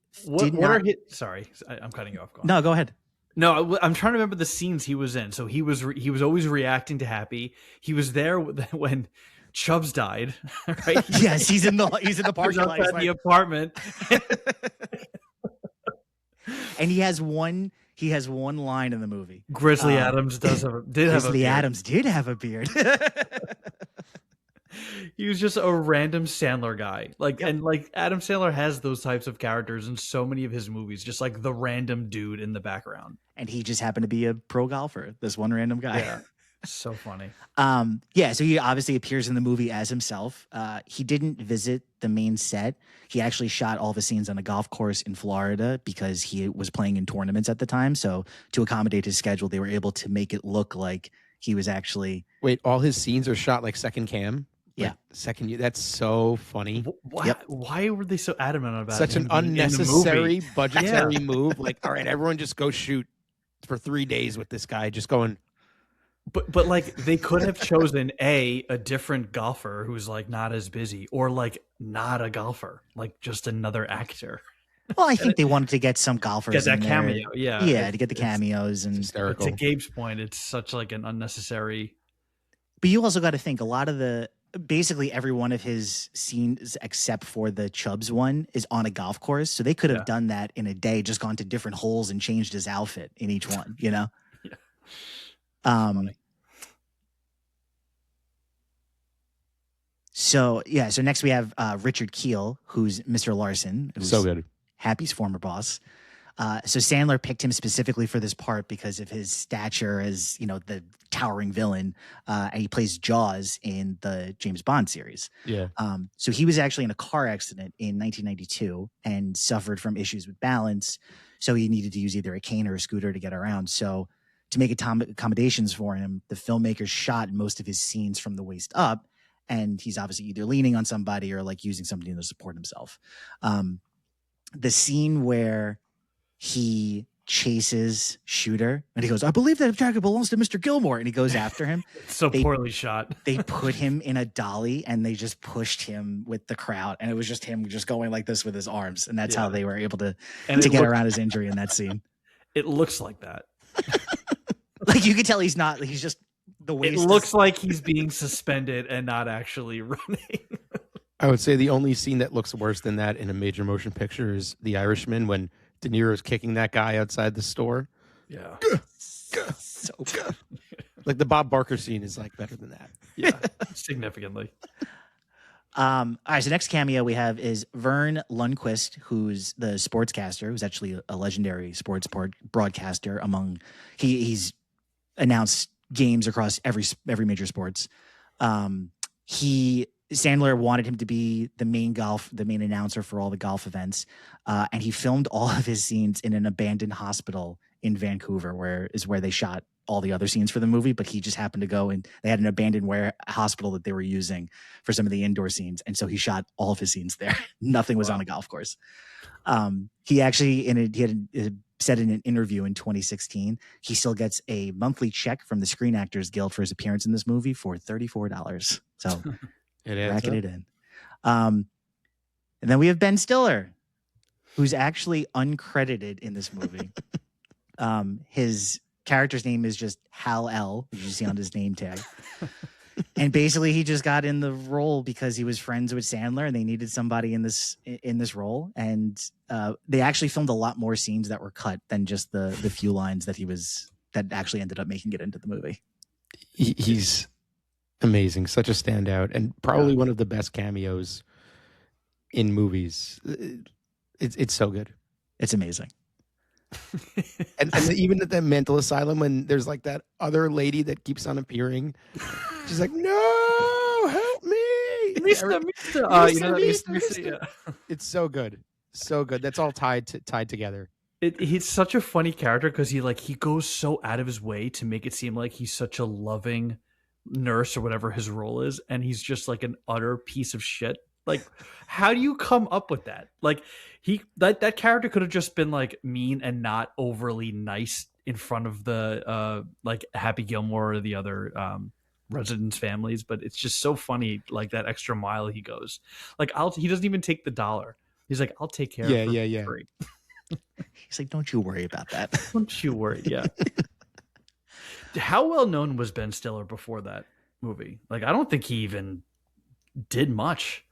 S2: I'm cutting you off. No, go ahead.
S3: No, I'm trying to remember the scenes he was in. So he was always reacting to Happy. He was there when Chubbs died, right?
S2: Yes, he's in the parking lot
S3: outside the apartment.
S2: And he has one line in the movie.
S3: Grizzly Adams did have a beard.
S2: Adams did have a beard.
S3: He was just a random Sandler guy. And Adam Sandler has those types of characters in so many of his movies, just like the random dude in the background.
S2: And he just happened to be a pro golfer, this one random guy.
S3: Yeah. So funny.
S2: So he obviously appears in the movie as himself. He didn't visit the main set. He actually shot all the scenes on a golf course in Florida because he was playing in tournaments at the time. So to accommodate his schedule, they were able to make it look like he was actually...
S1: Wait, all his scenes are shot like second cam?
S2: Yeah.
S1: Like, second year. That's so funny.
S3: Why were they so adamant about
S1: Such an
S3: him being in the
S1: unnecessary
S3: movie?
S1: budgetary move. Like, all right, everyone just go shoot for 3 days with this guy. Just going.
S3: But like they could have chosen a different golfer who's like not as busy, or like not a golfer, like just another actor.
S2: Well, I think they wanted to get some golfers
S3: Get that
S2: in there.
S3: cameo, yeah.
S2: Yeah, to get the cameos and
S1: Hysterical.
S3: To Gabe's point, it's such like an unnecessary.
S2: But you also got to think a lot of basically every one of his scenes except for the Chubbs one is on a golf course. So they could have done that in a day, just gone to different holes and changed his outfit in each one, you know? So next we have Richard Kiel, who's Mr. Larson. Who's
S1: So good.
S2: Happy's former boss. So Sandler picked him specifically for this part because of his stature as, the towering villain. And he plays Jaws in the James Bond series.
S1: Yeah.
S2: So he was actually in a car accident in 1992 and suffered from issues with balance. So he needed to use either a cane or a scooter to get around. So to make accommodations for him, the filmmakers shot most of his scenes from the waist up. And he's obviously either leaning on somebody or like using something to support himself. The scene where he chases Shooter and he goes, "I believe that jacket belongs to Mr. Gilmore," and he goes after him.
S3: So poorly shot.
S2: They put him in a dolly and they just pushed him with the crowd, and it was just him just going like this with his arms, and that's how they were able to get around his injury in that scene.
S3: It looks like that.
S2: Like you could tell he's not. He's just the way.
S3: It looks like he's being suspended and not actually running.
S1: I would say the only scene that looks worse than that in a major motion picture is The Irishman, when De Niro's kicking that guy outside the store.
S3: Yeah.
S2: So good.
S1: Like the Bob Barker scene is like better than that.
S3: Yeah, significantly.
S2: All right, so next cameo we have is Vern Lundquist, who's the sportscaster, who's actually a legendary sports broadcaster he's announced games across every major sports. Sandler wanted him to be the main announcer for all the golf events. And he filmed all of his scenes in an abandoned hospital in Vancouver, where they shot all the other scenes for the movie. But he just happened to go, and they had an abandoned hospital that they were using for some of the indoor scenes. And so he shot all of his scenes there. Nothing was on a golf course. He actually, said in an interview in 2016, he still gets a monthly check from the Screen Actors Guild for his appearance in this movie for $34. So racking it in. And then we have Ben Stiller, who's actually uncredited in this movie. His character's name is just Hal L, which you see on his name tag. And basically he just got in the role because he was friends with Sandler and they needed somebody in this role. And they actually filmed a lot more scenes that were cut than just the few lines that actually ended up making it into the movie.
S1: He's amazing. Such a standout and probably one of the best cameos in movies. It's so good.
S2: It's amazing.
S1: and even at the mental asylum, when there's like that other lady that keeps on appearing, she's like, "No, help me, Mister. It's so good, so good. That's all tied together.
S3: He's such a funny character because he goes so out of his way to make it seem like he's such a loving nurse or whatever his role is, and he's just like an utter piece of shit. Like, how do you come up with that? Like, that character could have just been like mean and not overly nice in front of the like Happy Gilmore or the other residents' families, but it's just so funny, like that extra mile he goes. Like, he doesn't even take the $1. He's like, "I'll take care of it for free."
S2: He's like, "Don't you worry about that.
S3: Don't you worry." Yeah. How well known was Ben Stiller before that movie? Like, I don't think he even did much.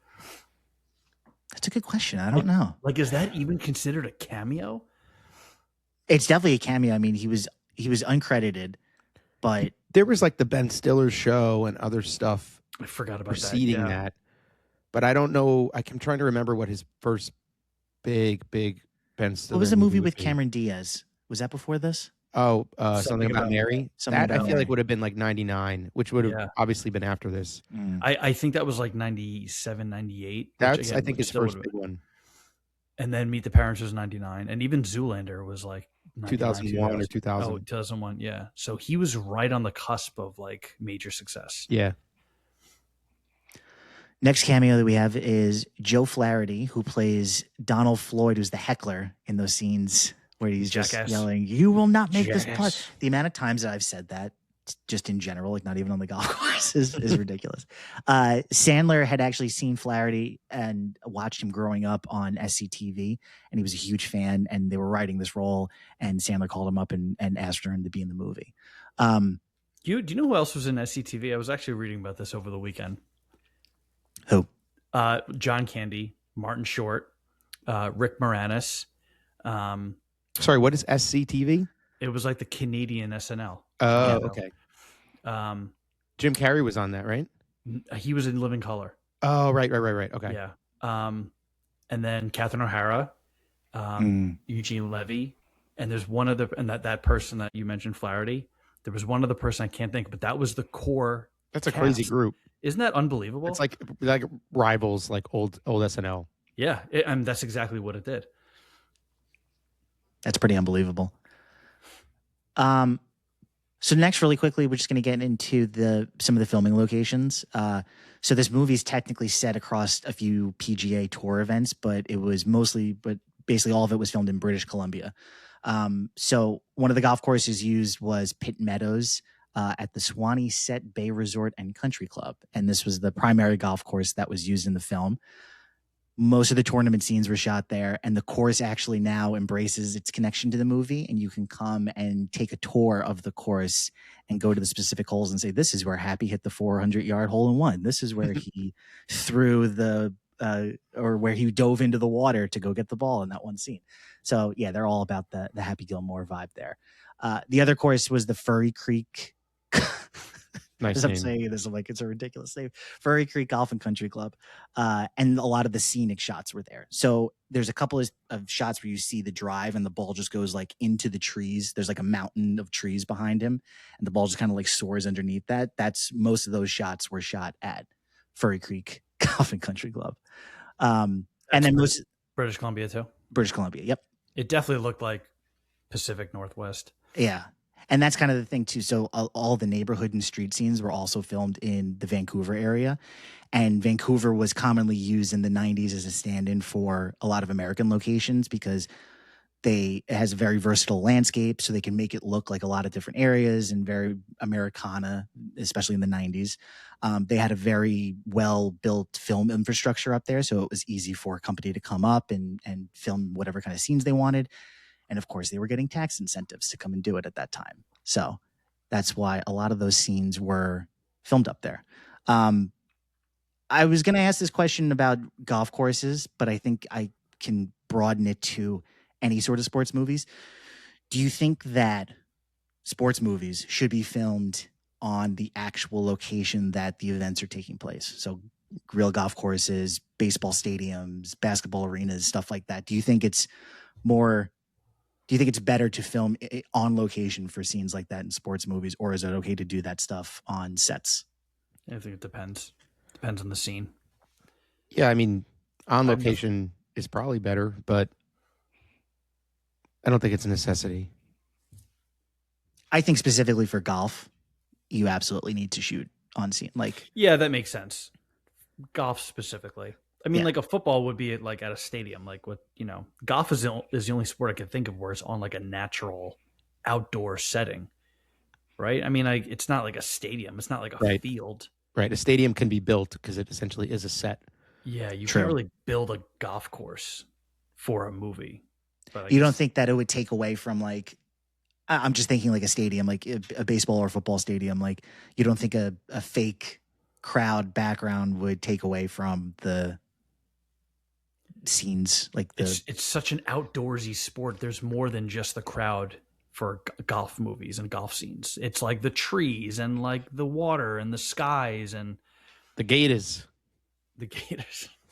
S2: That's a good question. I don't know.
S3: Like, is that even considered a cameo?
S2: It's definitely a cameo. I mean, he was uncredited, but
S1: there was like the Ben Stiller show and other stuff.
S3: I forgot about
S1: preceding that. But I don't know. I'm trying to remember what his first big Ben Stiller.
S2: What was the movie with Cameron Diaz? Was that before this?
S1: Oh, something about Mary. I feel
S2: Mary.
S1: like would have been like 99, which would have obviously been after this.
S3: I think that was like 97, 98.
S1: That's I think his first big one.
S3: And then Meet the Parents was 99, and even Zoolander was like
S1: 2001 or 2000.
S3: Oh, 2001, yeah. So he was right on the cusp of like major success.
S1: Yeah.
S2: Next cameo that we have is Joe Flaherty, who plays Donald Floyd, who's the heckler in those scenes where he's just
S3: Jackass.
S2: yelling, "You will not make this part."
S3: Jackass.
S2: The amount of times that I've said that, just in general, like not even on the golf course, is ridiculous. Sandler had actually seen Flaherty and watched him growing up on SCTV, and he was a huge fan. And they were writing this role, and Sandler called him up and asked for him to be in the movie.
S3: Do you know who else was in SCTV? I was actually reading about this over the weekend.
S2: Who?
S3: John Candy, Martin Short, Rick Moranis.
S1: Sorry, what is SCTV?
S3: It was like the Canadian SNL.
S1: Oh, okay.
S3: Jim
S1: Carrey was on that, right?
S3: He was in Living Color.
S1: Oh, right. Okay.
S3: Yeah. And then Catherine O'Hara, Eugene Levy, and there's one other, and that person that you mentioned, Flaherty. There was one other person I can't think, but that was the core.
S1: That's a crazy group.
S3: Isn't that unbelievable?
S1: It's like rivals, like old SNL.
S3: Yeah, that's exactly what it did.
S2: That's pretty unbelievable. So next, really quickly, we're just going to get into some of the filming locations. So this movie is technically set across a few PGA Tour events, but basically all of it was filmed in British Columbia. So one of the golf courses used was Pitt Meadows at the Swanee-Set Bay Resort and Country Club, and this was the primary golf course that was used in the film. Most of the tournament scenes were shot there, and the course actually now embraces its connection to the movie, and you can come and take a tour of the course and go to the specific holes and say, this is where Happy hit the 400-yard hole-in-one. This is where he threw or where he dove into the water to go get the ball in that one scene. So, yeah, they're all about the Happy Gilmore vibe there. The other course was the Furry Creek.
S1: Nice
S2: As
S1: name.
S2: I'm saying this, I'm like, it's a ridiculous name. Furry Creek Golf and Country Club. And a lot of the scenic shots were there. So there's a couple of shots where you see the drive and the ball just goes like into the trees. There's like a mountain of trees behind him, and the ball just kind of like soars underneath that. Most of those shots were shot at Furry Creek Golf and Country Club. And then
S3: British Columbia too.
S2: British Columbia, yep.
S3: It definitely looked like Pacific Northwest.
S2: Yeah. And that's kind of the thing too. So all the neighborhood and street scenes were also filmed in the Vancouver area. And Vancouver was commonly used in the 90s as a stand-in for a lot of American locations because it has a very versatile landscape, so they can make it look like a lot of different areas and very Americana, especially in the 90s. They had a very well-built film infrastructure up there, so it was easy for a company to come up and film whatever kind of scenes they wanted. And of course, they were getting tax incentives to come and do it at that time. So that's why a lot of those scenes were filmed up there. I was going to ask this question about golf courses, but I think I can broaden it to any sort of sports movies. Do you think that sports movies should be filmed on the actual location that the events are taking place? So real golf courses, baseball stadiums, basketball arenas, stuff like that. Do you think it's better to film on location for scenes like that in sports movies, or is it okay to do that stuff on sets?
S3: I think it depends. Depends on the scene.
S1: Yeah, I mean, on location is probably better, but I don't think it's a necessity.
S2: I think specifically for golf, you absolutely need to shoot on scene.
S3: Yeah, that makes sense. Golf specifically. I mean, like a football would be at a stadium. Like golf is the only sport I can think of where it's on like a natural outdoor setting, right? I mean, it's not like a stadium. It's not like a field.
S1: Right. A stadium can be built because it essentially is a set.
S3: Yeah, you can't really build a golf course for a movie. But
S2: you don't think that it would take away from I'm just thinking like a stadium, like a baseball or football stadium. Like you don't think a fake crowd background would take away from the scenes?
S3: It's such an outdoorsy sport. There's more than just the crowd for golf movies and golf scenes. It's like the trees and like the water and the skies and
S1: the gators.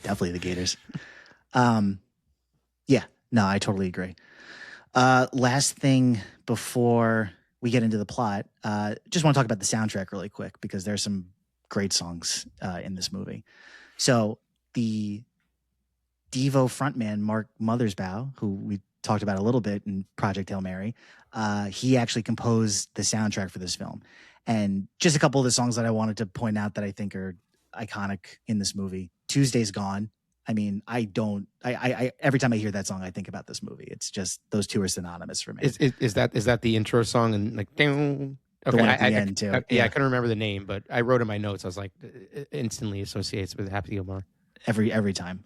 S2: Definitely the gators. Yeah, no, I totally agree. Last thing before we get into the plot, just want to talk about the soundtrack really quick because there's some great songs in this movie. So the Devo frontman, Mark Mothersbaugh, who we talked about a little bit in Project Hail Mary, he actually composed the soundtrack for this film. And just a couple of the songs that I wanted to point out that I think are iconic in this movie. Tuesday's Gone. I mean, I every time I hear that song, I think about this movie. It's just those two are synonymous for me.
S1: Is that the intro song and like ding?
S2: The one at the end too.
S1: Yeah, I couldn't remember the name, but I wrote in my notes. I was like, it instantly associates with Happy Gilmore.
S2: Every time.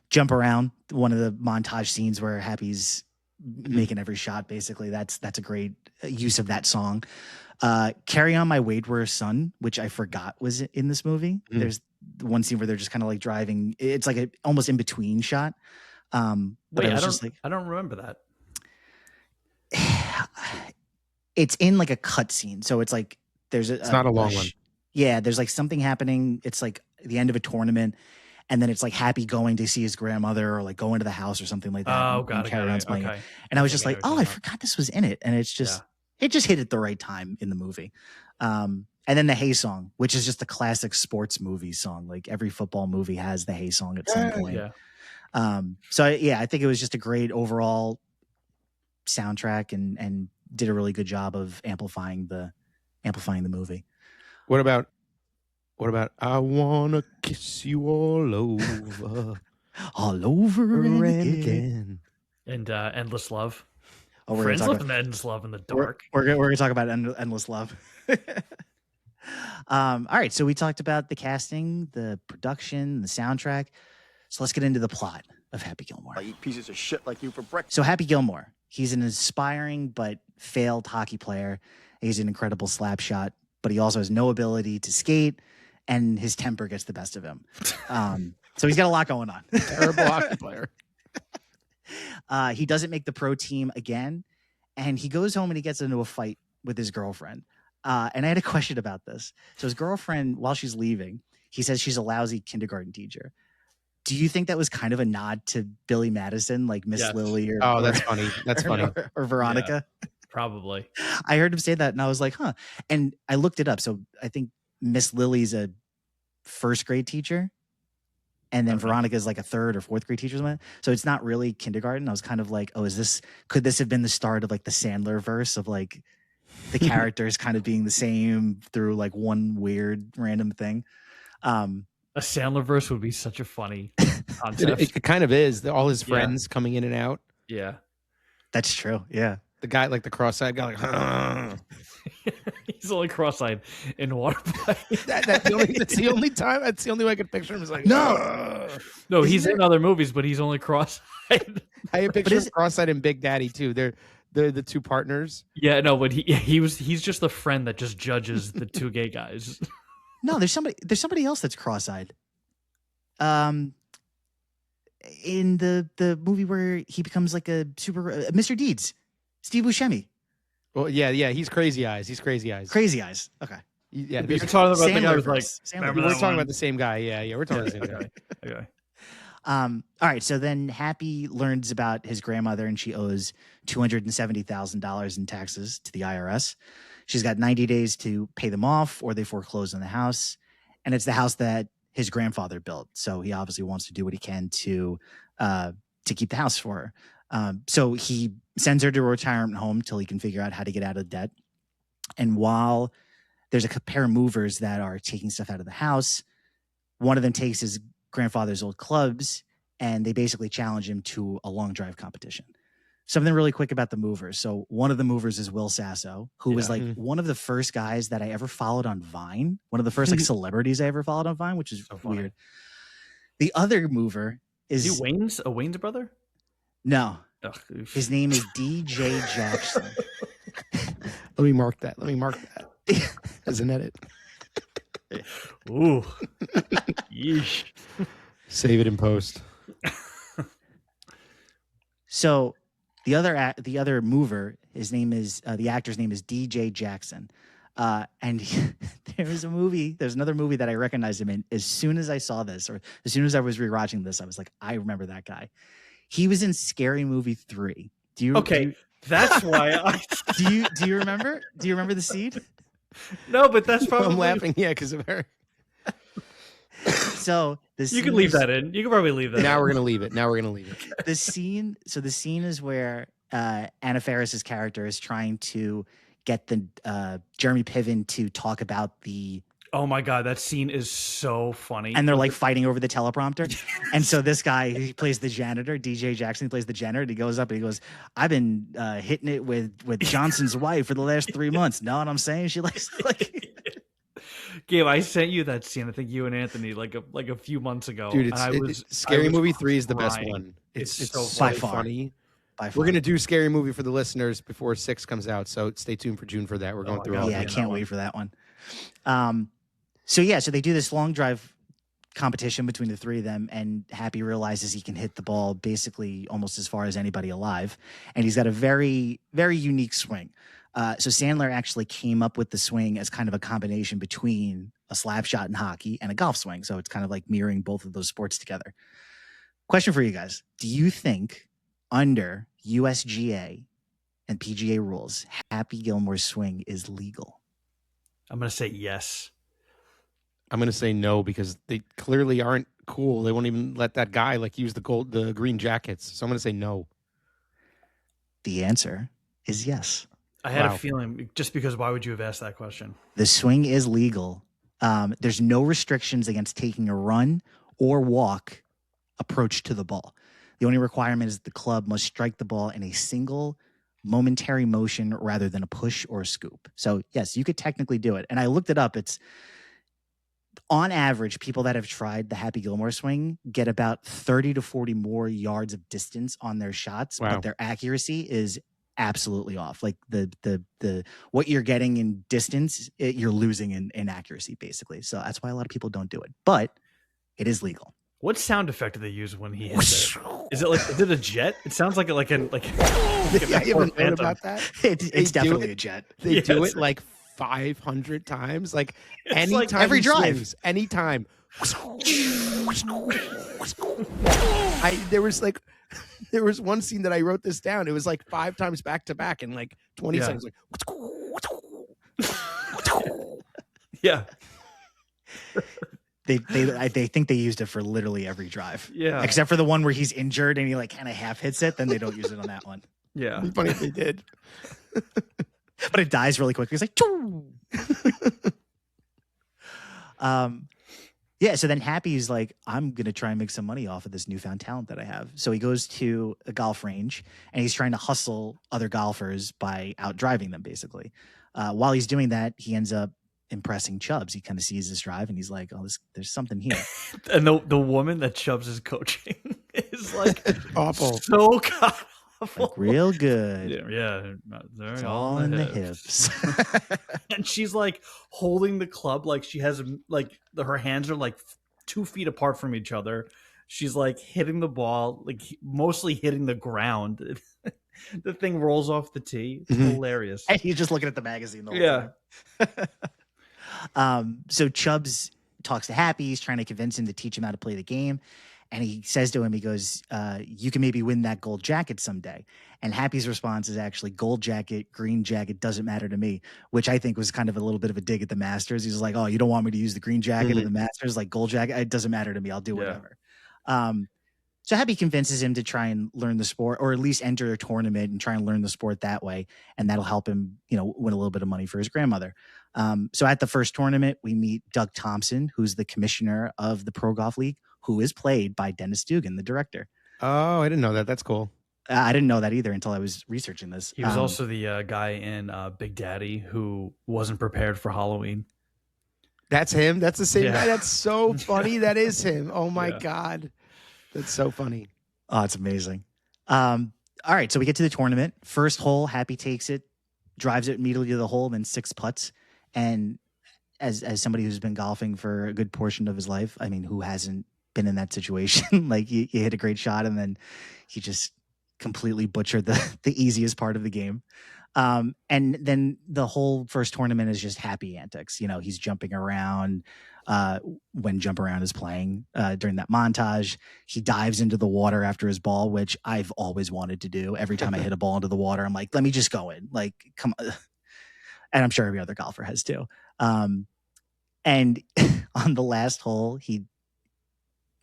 S2: Jump Around, one of the montage scenes where Happy's making every shot. Basically, that's a great use of that song. Carry On My Wayward Son, which I forgot was in this movie. There's one scene where they're just kind of like driving. It's like a almost in between shot. But
S3: I don't remember that.
S2: It's in like a cut scene, so it's like
S1: it's not a long one.
S2: Yeah, there's like something happening. It's like the end of a tournament, and then it's like Happy going to see his grandmother or like going to the house or something like that.
S3: Oh, got it. Okay.
S2: And I was just like, I forgot this was in it, and it's just it just hit at the right time in the movie. And then the Hey song, which is just a classic sports movie song. Like every football movie has the Hey song at some point.
S3: Yeah.
S2: So yeah, I think it was just a great overall soundtrack and did a really good job of amplifying the movie.
S1: What about I wanna kiss you all over,
S2: all over and again,
S3: and Endless Love.
S2: Oh, we're
S3: Friends
S2: gonna
S3: love Endless Love in the dark.
S2: We're gonna talk about Endless Love. All right, so we talked about the casting, the production, the soundtrack. So let's get into the plot of Happy Gilmore.
S4: I eat pieces of shit like you for breakfast.
S2: So Happy Gilmore, he's an aspiring but failed hockey player. He's an incredible slap shot, but he also has no ability to skate, and his temper gets the best of him. So he's got a lot going on.
S1: Terrible hockey player.
S2: He doesn't make the pro team again, and he goes home and he gets into a fight with his girlfriend. And I had a question about this. So his girlfriend, while she's leaving, he says she's a lousy kindergarten teacher. Do you think that was kind of a nod to Billy Madison, like Miss Lily? Or,
S1: that's funny. That's funny.
S2: Or Veronica?
S3: Yeah, probably.
S2: I heard him say that, and I was like, huh. And I looked it up. So I think Miss Lily's a first grade teacher, and then Veronica's like a third or fourth grade teacher. So it's not really kindergarten. I was kind of like, oh, could this have been the start of like the Sandler-Verse of like the characters kind of being the same through like one weird random thing?
S3: A Sandler-Verse would be such a funny concept.
S1: It kind of is. All his friends coming in and out.
S3: Yeah.
S2: That's true. Yeah.
S1: The guy, like the cross-eyed guy, like,
S3: he's only cross-eyed in Waterboy.
S1: That's the only time. That's the only way I could picture him. Is like,
S2: no,
S3: he's in other movies, but he's only cross-eyed.
S1: I picture him cross-eyed in Big Daddy too. They're the two partners.
S3: Yeah, no, but he's just the friend that just judges the two gay guys.
S2: No, there's somebody else that's cross-eyed. In the movie where he becomes like a super Mr. Deeds, Steve Buscemi.
S1: Well, yeah, he's Crazy Eyes.
S2: Crazy Eyes. Okay.
S1: Yeah,
S3: you're talking about the guy who's like.
S1: We're talking about the same guy. Yeah, we're talking about the same guy.
S3: Okay.
S2: All right. So then Happy learns about his grandmother, and she owes $270,000 in taxes to the IRS. She's got 90 days to pay them off, or they foreclose on the house. And it's the house that his grandfather built. So he obviously wants to do what he can to keep the house for her. So he sends her to a retirement home till he can figure out how to get out of debt. And while there's a pair of movers that are taking stuff out of the house, one of them takes his grandfather's old clubs, and they basically challenge him to a long drive competition. Something really quick about the movers. So one of the movers is Will Sasso, who was like one of the first guys that I ever followed on Vine. One of the first like celebrities I ever followed on Vine, which is so weird. The other mover is
S3: he a Wayne's brother?
S2: No. His name is DJ Jackson.
S1: Let me mark that as an edit.
S3: Ooh. Yeesh.
S1: Save it in post.
S2: So the other mover, his name is the actor's name is DJ Jackson, and there's another movie that I recognized him in. As soon as I saw this, or as soon as I was rewatching this, I was like, I remember that guy. He was in Scary Movie 3.
S3: That's why.
S2: Do you remember? Do you remember the scene?
S3: No, but that's probably.
S1: I'm laughing. Yeah, because of her.
S2: So
S3: you can leave that in. You can probably leave that.
S1: Now
S3: in.
S1: we're gonna leave it.
S2: The scene is where Anna Faris's character is trying to get the Jeremy Piven to talk about the
S3: Oh my God, that scene is so funny.
S2: And they're like fighting over the teleprompter. And so this guy, he plays the janitor, DJ Jackson, he plays the janitor. And he goes up and he goes, I've been hitting it with Johnson's wife for the last 3 months. Know what I'm saying? She likes like.
S3: Gabe, I sent you that scene. I think you and Anthony like a few months ago.
S1: Dude, Scary Movie 3 is the best
S3: crying.
S1: one. It's
S3: so
S1: so
S2: by far.
S1: funny.
S2: By far.
S1: We're gonna do Scary Movie for the listeners before 6 comes out, so stay tuned for June for that. We're going
S3: my
S1: through
S3: God.
S1: all.
S2: Yeah, I
S1: of
S2: can't wait for that one. So they do this long drive competition between the three of them, and Happy realizes he can hit the ball basically almost as far as anybody alive, and he's got a very, very unique swing. So Sandler actually came up with the swing as kind of a combination between a slap shot in hockey and a golf swing. So it's kind of like mirroring both of those sports together. Question for you guys. Do you think under USGA and PGA rules, Happy Gilmore's swing is legal?
S3: I'm gonna say yes.
S1: I'm gonna say no because they clearly aren't cool. They won't even let that guy like use the green jackets. So I'm gonna say no.
S2: The answer is yes.
S3: I had
S1: Wow.
S3: a feeling, just because why would you have asked that question?
S2: The swing is legal. There's no restrictions against taking a run or walk approach to the ball. The only requirement is the club must strike the ball in a single momentary motion rather than a push or a scoop. So yes, you could technically do it. And I looked it up. It's on average, people that have tried the Happy Gilmore swing get about 30 to 40 more yards of distance on their shots,
S1: Wow.
S2: but their accuracy is absolutely off. Like the what you're getting in distance, you're losing in accuracy, basically. So that's why a lot of people don't do it. But it is legal.
S3: What sound effect do they use when he hits it? Is it a jet? It sounds like
S1: I haven't heard about that.
S2: It's
S1: They do
S2: definitely
S1: it?
S2: a jet.
S1: They do
S3: Yes.
S1: it like 500 times, like
S3: It's
S1: anytime
S3: like
S2: every
S1: he
S2: drive.
S1: swings, anytime. There was one scene that I wrote this down. It was like 5 times back to back in like 20
S3: Yeah.
S1: seconds. Like,
S3: Yeah.
S2: They think they used it for literally every drive.
S3: Yeah.
S2: Except for the one where he's injured and he like kind of half hits it, then they don't use it on that one.
S3: Yeah.
S1: it'd be funny if they did.
S2: But it dies really quick. He's like, Choo! Yeah, so then Happy's like, I'm going to try and make some money off of this newfound talent that I have. So he goes to a golf range and he's trying to hustle other golfers by out driving them, basically. While he's doing that, he ends up impressing Chubbs. He kind of sees his drive and he's like, oh, there's something here.
S3: And the woman that Chubbs is coaching is like
S1: Awful.
S3: so god awful.
S2: Like, real good.
S3: Yeah.
S2: It's all in the hips.
S3: And she's like holding the club like she has like her hands are like 2 feet apart from each other. She's like hitting the ball, like mostly hitting the ground. The thing rolls off the tee. It's
S1: Mhm.
S3: hilarious.
S2: And he's just looking at the magazine the whole
S3: Yeah.
S2: time. So Chubbs talks to Happy. He's trying to convince him to teach him how to play the game. And he says to him, he goes, you can maybe win that gold jacket someday. And Happy's response is actually gold jacket, green jacket, doesn't matter to me, which I think was kind of a little bit of a dig at the Masters. He's like, oh, you don't want me to use the green jacket in the Masters, like gold jacket? It doesn't matter to me. I'll do whatever. So Happy convinces him to try and learn the sport, or at least enter a tournament and try and learn the sport that way. And that'll help him, win a little bit of money for his grandmother. So at the first tournament, we meet Doug Thompson, who's the commissioner of the Pro Golf League, who is played by Dennis Dugan, the director.
S1: Oh, I didn't know that. That's cool.
S2: I didn't know that either until I was researching this.
S3: He was also the guy in Big Daddy who wasn't prepared for Halloween.
S1: That's him. That's the same
S3: Yeah.
S1: guy. That's so funny. That is him. Oh my
S3: Yeah.
S1: God. That's so funny.
S2: Oh, it's amazing. All right, so we get to the tournament. First hole, Happy takes it, drives it immediately to the hole, then 6 putts. And as somebody who's been golfing for a good portion of his life, I mean, who hasn't been in that situation? Like you hit a great shot and then he just completely butchered the easiest part of the game. And then the whole first tournament is just Happy antics. He's jumping around when Jump Around is playing during that montage. He dives into the water after his ball, which I've always wanted to do. Every time I hit a ball into the water, I'm like, let me just go in. Like, come on. And I'm sure every other golfer has too. And on the last hole, he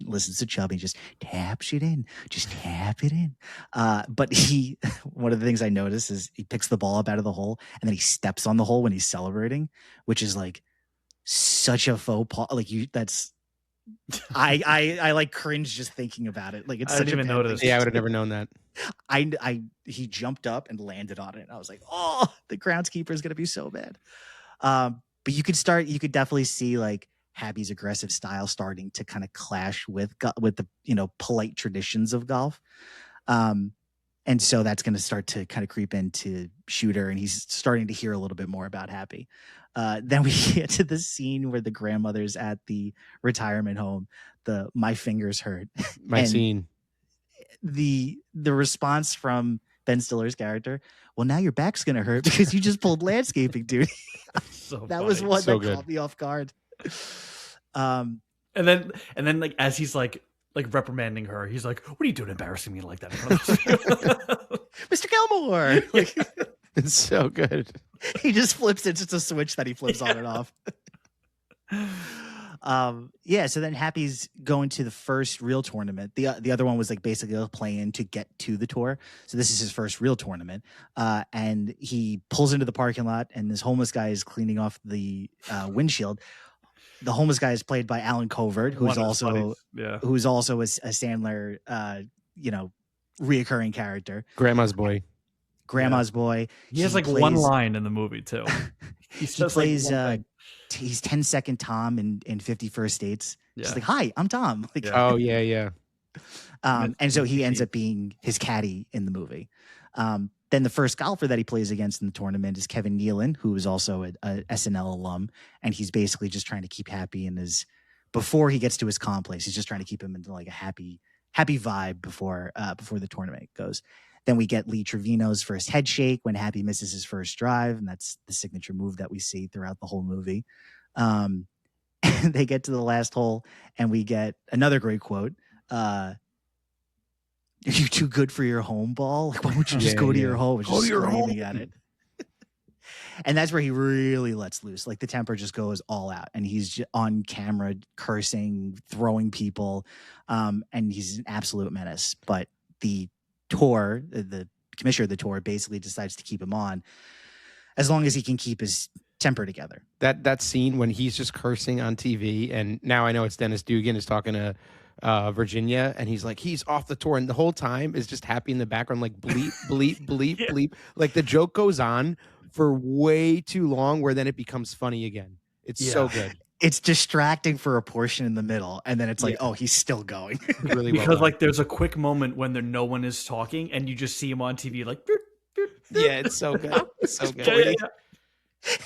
S2: listens to Chubb and he just taps it in. Just tap it in. But one of the things I noticed is he picks the ball up out of the hole and then he steps on the hole when he's celebrating, which is like such a faux pas. Like I like cringe just thinking about it. Like it's
S3: I
S2: such
S3: didn't even
S2: a bad
S3: notice.
S2: thing.
S1: Yeah, I would have never known that.
S2: He jumped up and landed on it. And I was like, oh, the groundskeeper is gonna be so bad. But you could definitely see like Happy's aggressive style starting to kind of clash with the polite traditions of golf. And so that's going to start to kind of creep into Shooter, and he's starting to hear a little bit more about Happy. Then we get to the scene where the grandmother's at the retirement home. My fingers hurt.
S1: My scene.
S2: The response from Ben Stiller's character, well, now your back's going to hurt because you just pulled landscaping duty.
S3: So
S2: That was
S3: funny.
S2: one
S1: So
S2: that
S1: good.
S2: caught me off guard.
S3: And then like as he's like reprimanding her, he's like, "What are you doing, embarrassing me like that in front of
S2: Mr. Gilmore. Like,
S1: It's so good.
S2: he just flips. It's just a switch that he flips on and off. Yeah. So then Happy's going to the first real tournament. The other one was like basically a play-in to get to the tour. So this is his first real tournament. And he pulls into the parking lot, and this homeless guy is cleaning off the windshield. The homeless guy is played by Alan Covert, who's also a Sandler, reoccurring character.
S1: Grandma's boy.
S2: Grandma's boy.
S3: He has like
S2: plays,
S3: one line in the movie too.
S2: He plays. He's 10-second Tom in 50 First Dates.
S3: Yeah.
S2: Just like, hi, I'm Tom. Like,
S3: Yeah.
S1: Oh yeah.
S2: and so he ends up being his caddy in the movie. Then the first golfer that he plays against in the tournament is Kevin Nealon, who is also a SNL alum, and he's basically just trying to keep Happy in his before he gets to his calm place. He's just trying to keep him into like a happy vibe before the tournament goes. Then we get Lee Trevino's first head shake when Happy misses his first drive, and that's the signature move that we see throughout the whole movie. And they get to the last hole, and we get another great quote. Are you too good for your home ball? Like, why don't you just go to your home?
S1: Go to your home.
S2: At it. And that's where he really lets loose. Like the temper just goes all out, and he's on camera cursing, throwing people, and he's an absolute menace. But the tour, the commissioner of the tour, basically decides to keep him on as long as he can keep his temper together.
S1: That scene when he's just cursing on TV, and now I know it's Dennis Dugan is talking to Virginia, and he's like, he's off the tour, and the whole time is just Happy in the background, like bleep, bleep, bleep,
S3: Yeah.
S1: bleep. Like the joke goes on for way too long, where then it becomes funny again. It's so good.
S2: It's distracting for a portion in the middle, and then it's like, oh, he's still going.
S1: Really well
S3: Because
S1: done.
S3: like there's a quick moment when no one is talking, and you just see him on TV like, "Doot, doot, doot."
S1: Yeah, it's so good. It's so good.
S3: Yeah, yeah.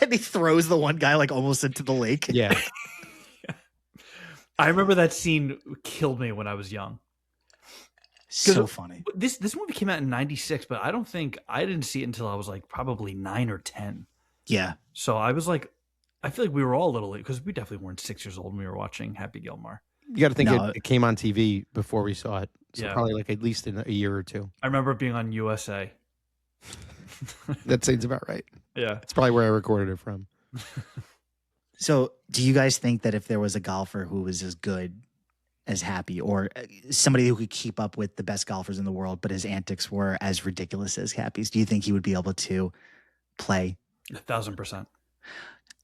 S2: And he throws the one guy like almost into the lake.
S1: Yeah.
S3: I remember that scene killed me when I was young.
S2: So funny.
S3: This movie came out in '96, but I didn't see it until I was like probably 9 or 10.
S2: Yeah.
S3: So I was like, I feel like we were all a little late because we definitely weren't 6 years old when we were watching Happy Gilmore.
S1: You got to think
S2: No.
S1: it came on TV before we saw it. So
S3: Yeah.
S1: probably like at least in a year or two.
S3: I remember it being on USA.
S1: That seems about right.
S3: Yeah.
S1: It's probably where I recorded it from.
S2: So do you guys think that if there was a golfer who was as good as Happy, or somebody who could keep up with the best golfers in the world, but his antics were as ridiculous as Happy's, do you think he would be able to play?
S3: 1,000%.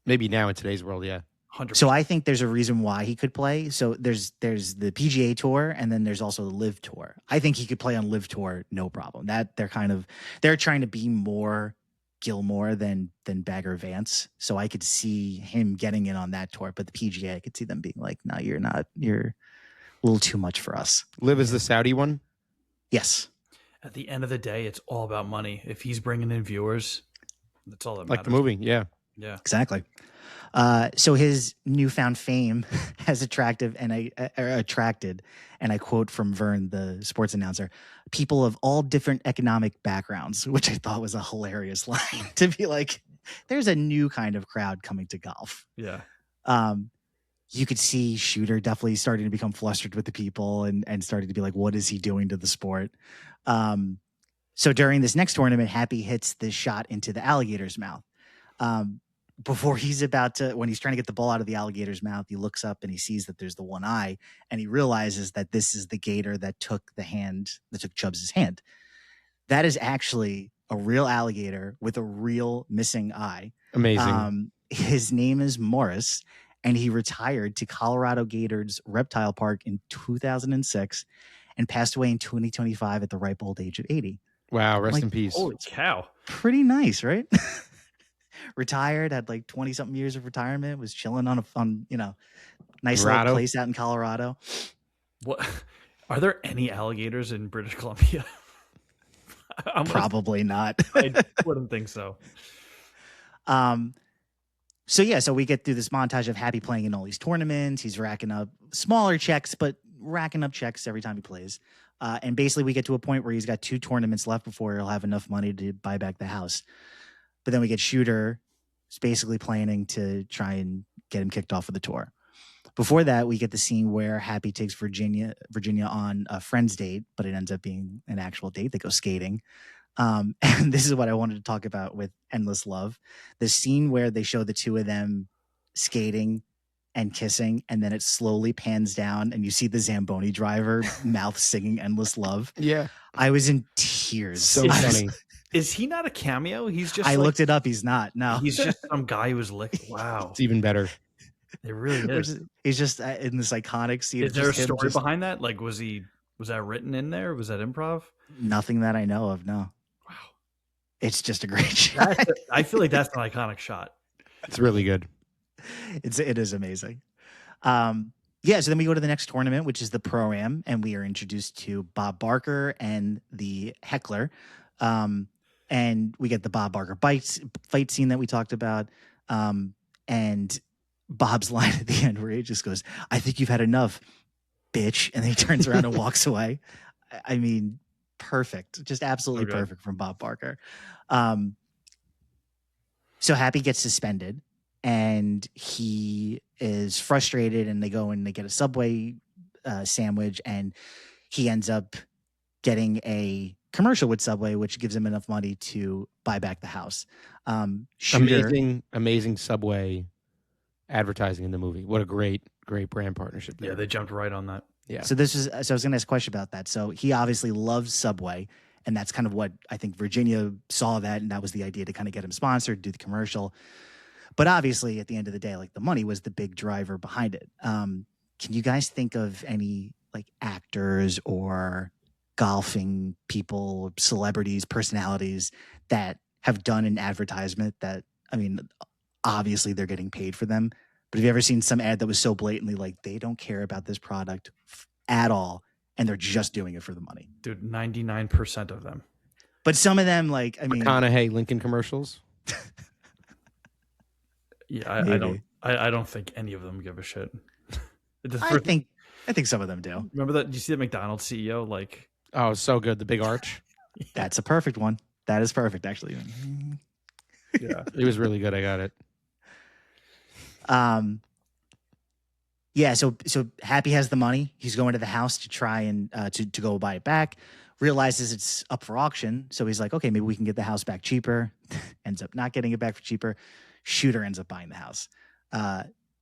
S1: Maybe now in today's world, yeah.
S3: 100%.
S2: So I think there's a reason why he could play. So there's the PGA Tour, and then there's also the Live Tour. I think he could play on Live Tour, no problem. That they're trying to be more Gilmore than Bagger Vance. So I could see him getting in on that tour. But the PGA, I could see them being like, no, you're not. You're a little too much for us.
S1: Liv is the Saudi one.
S2: Yes.
S3: At the end of the day, it's all about money. If he's bringing in viewers, that's all that matters.
S1: Like the movie, yeah.
S3: Yeah.
S2: Exactly. So his newfound fame has attracted, and I quote from Vern, the sports announcer, people of all different economic backgrounds, which I thought was a hilarious line to be like, there's a new kind of crowd coming to golf.
S3: Yeah.
S2: You could see Shooter definitely starting to become flustered with the people and starting to be like, what is he doing to the sport? So during this next tournament, Happy hits this shot into the alligator's mouth. Before when he's trying to get the ball out of the alligator's mouth, he looks up and he sees that there's the one eye, and he realizes that this is the gator that took Chubbs' hand. That is actually a real alligator with a real missing eye.
S1: Amazing.
S2: His name is Morris, and he retired to Colorado Gators Reptile Park in 2006 and passed away in 2025 at the ripe old age of 80.
S1: Wow, rest
S2: Like,
S1: in peace.
S3: Holy cow.
S2: Pretty nice, right? Retired, had like 20 something years of retirement, was chilling on nice little
S1: Colorado?
S2: place out in Colorado.
S3: What are there any alligators in British Columbia?
S2: Probably not.
S3: I wouldn't think so.
S2: So we get through this montage of Happy playing in all these tournaments. He's racking up smaller checks, but racking up checks every time he plays. And basically we get to a point where he's got 2 tournaments left before he'll have enough money to buy back the house. But then we get Shooter basically planning to try and get him kicked off of the tour. Before that, we get the scene where Happy takes Virginia on a friend's date, but it ends up being an actual date. They go skating. And this is what I wanted to talk about with Endless Love. The scene where they show the two of them skating and kissing, and then it slowly pans down and you see the Zamboni driver mouth singing Endless Love.
S1: Yeah.
S2: I was in tears.
S1: So funny.
S3: Is he not a cameo? He's just
S2: I looked it up. He's not. No.
S3: He's just some guy who was licked. Wow.
S1: It's even better.
S3: It really is.
S2: He's just in this iconic scene.
S3: Is there a story behind that? Like, was that written in there? Was that improv?
S2: Nothing that I know of. No.
S3: Wow.
S2: It's just a great shot.
S3: I feel like that's an iconic shot.
S1: It's really good.
S2: It is amazing. So then we go to the next tournament, which is the Pro-Am, and we are introduced to Bob Barker and the Heckler. And we get the Bob Barker fight scene that we talked about. And Bob's line at the end where he just goes, "I think you've had enough, bitch." And then he turns around and walks away. I mean, perfect. Just absolutely perfect from Bob Barker. So Happy gets suspended and he is frustrated, and they go and they get a Subway sandwich, and he ends up getting a commercial with Subway, which gives him enough money to buy back the house. Shooter,
S1: amazing Subway advertising in the movie. What a great brand partnership there.
S3: Yeah, they jumped right on that.
S1: Yeah.
S2: So I was going to ask a question about that. So he obviously loves Subway, and that's kind of what I think Virginia saw that, and that was the idea to kind of get him sponsored, do the commercial. But obviously, at the end of the day, like, the money was the big driver behind it. Can you guys think of any like actors or golfing people, celebrities, personalities that have done an advertisement that, I mean, obviously they're getting paid for them, but have you ever seen some ad that was so blatantly like they don't care about this product at all and they're just doing it for the money?
S3: Dude, 99% of them.
S2: But some of them, like, I mean,
S1: McConaughey Lincoln commercials.
S3: Yeah, I don't think any of them give a shit.
S2: I think some of them do.
S3: Remember that? Did you see the McDonald's CEO? Like,
S1: Oh, so good. The big arch.
S2: That's a perfect one. That is perfect, actually.
S3: yeah.
S1: It was really good. I got it.
S2: So Happy has the money. He's going to the house to try and to go buy it back. Realizes it's up for auction, so he's like, okay, maybe we can get the house back cheaper. Ends up not getting it back for cheaper. Shooter ends up buying the house.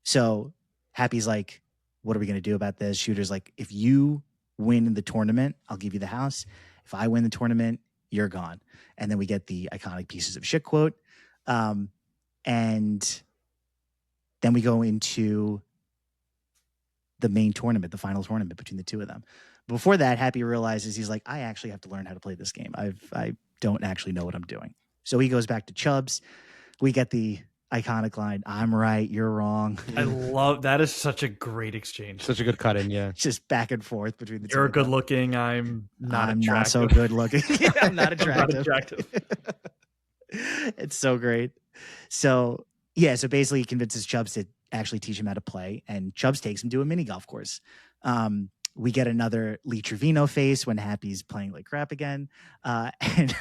S2: So Happy's like, what are we going to do about this? Shooter's like, if you win in the tournament, I'll give you the house. If I win the tournament, you're gone. And then we get the iconic pieces of shit quote. And then we go into the main tournament, the final tournament between the two of them. Before that, Happy realizes, he's like, I actually have to learn how to play this game. I don't actually know what I'm doing. So he goes back to Chubbs. We get the iconic line, I'm right, you're wrong.
S3: I love that. Is such a great exchange.
S1: Such a good cut in, yeah.
S2: Just back and forth between the two.
S3: You're good looking. I'm
S2: not so good looking. I'm not attractive.
S3: I'm not attractive.
S2: It's so great. So basically he convinces Chubbs to actually teach him how to play, and Chubbs takes him to a mini golf course. We get another Lee Trevino face when Happy's playing like crap again. And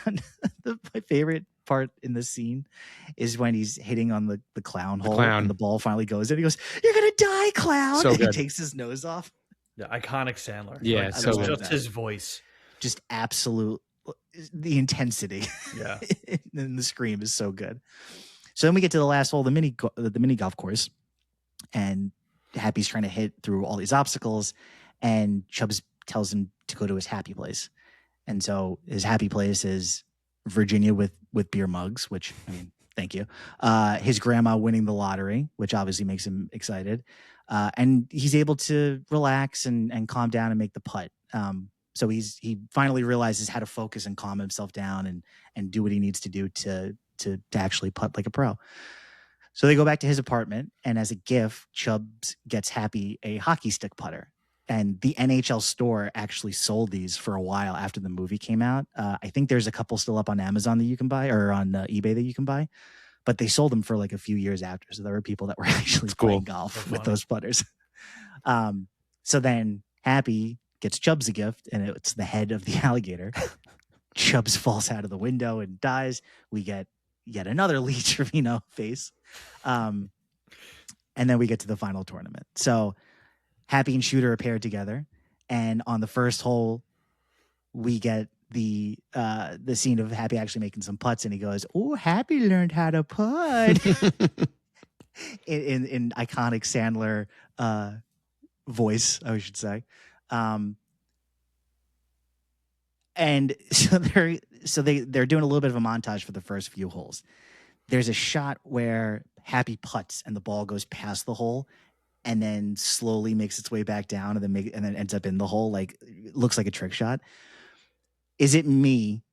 S2: my favorite part in this scene is when he's hitting on the clown hole and the ball finally goes in. He goes, "You're going to die, clown."
S1: So
S2: and he
S1: good.
S2: takes his nose off.
S3: Yeah, iconic Sandler.
S1: Yeah,
S3: Like,
S1: so
S3: just
S2: good.
S3: his voice.
S2: Just absolute, the intensity
S3: Yeah.
S2: in the scream is so good. So then we get to the last hole, the mini golf course, and Happy's trying to hit through all these obstacles, and Chubbs tells him to go to his happy place. And so his happy place is Virginia with beer mugs, which, I mean, Thank you. His grandma winning the lottery, which obviously makes him excited. And he's able to relax and calm down and make the putt. So he finally realizes how to focus and calm himself down and do what he needs to do to actually putt like a pro. So they go back to his apartment, and as a gift, Chubbs gets Happy a hockey stick putter. And the NHL store actually sold these for a while after the movie came out. I think there's a couple still up on Amazon that you can buy, or on eBay that you can buy. But they sold them for like a few years after. So there were people that were actually playing golf with those putters. So then Happy gets Chubbs a gift, and it's the head of the alligator. Chubbs falls out of the window and dies. We get yet another Lee Trevino face. And then we get to the final tournament. So Happy and Shooter are paired together. And on the first hole, we get the scene of Happy actually making some putts, and he goes, "Oh, Happy learned how to putt." in iconic Sandler voice, I should say. And so they're doing a little bit of a montage for the first few holes. There's a shot where Happy putts and the ball goes past the hole and then slowly makes its way back down and then ends up in the hole. Like, it looks like a trick shot. Is it me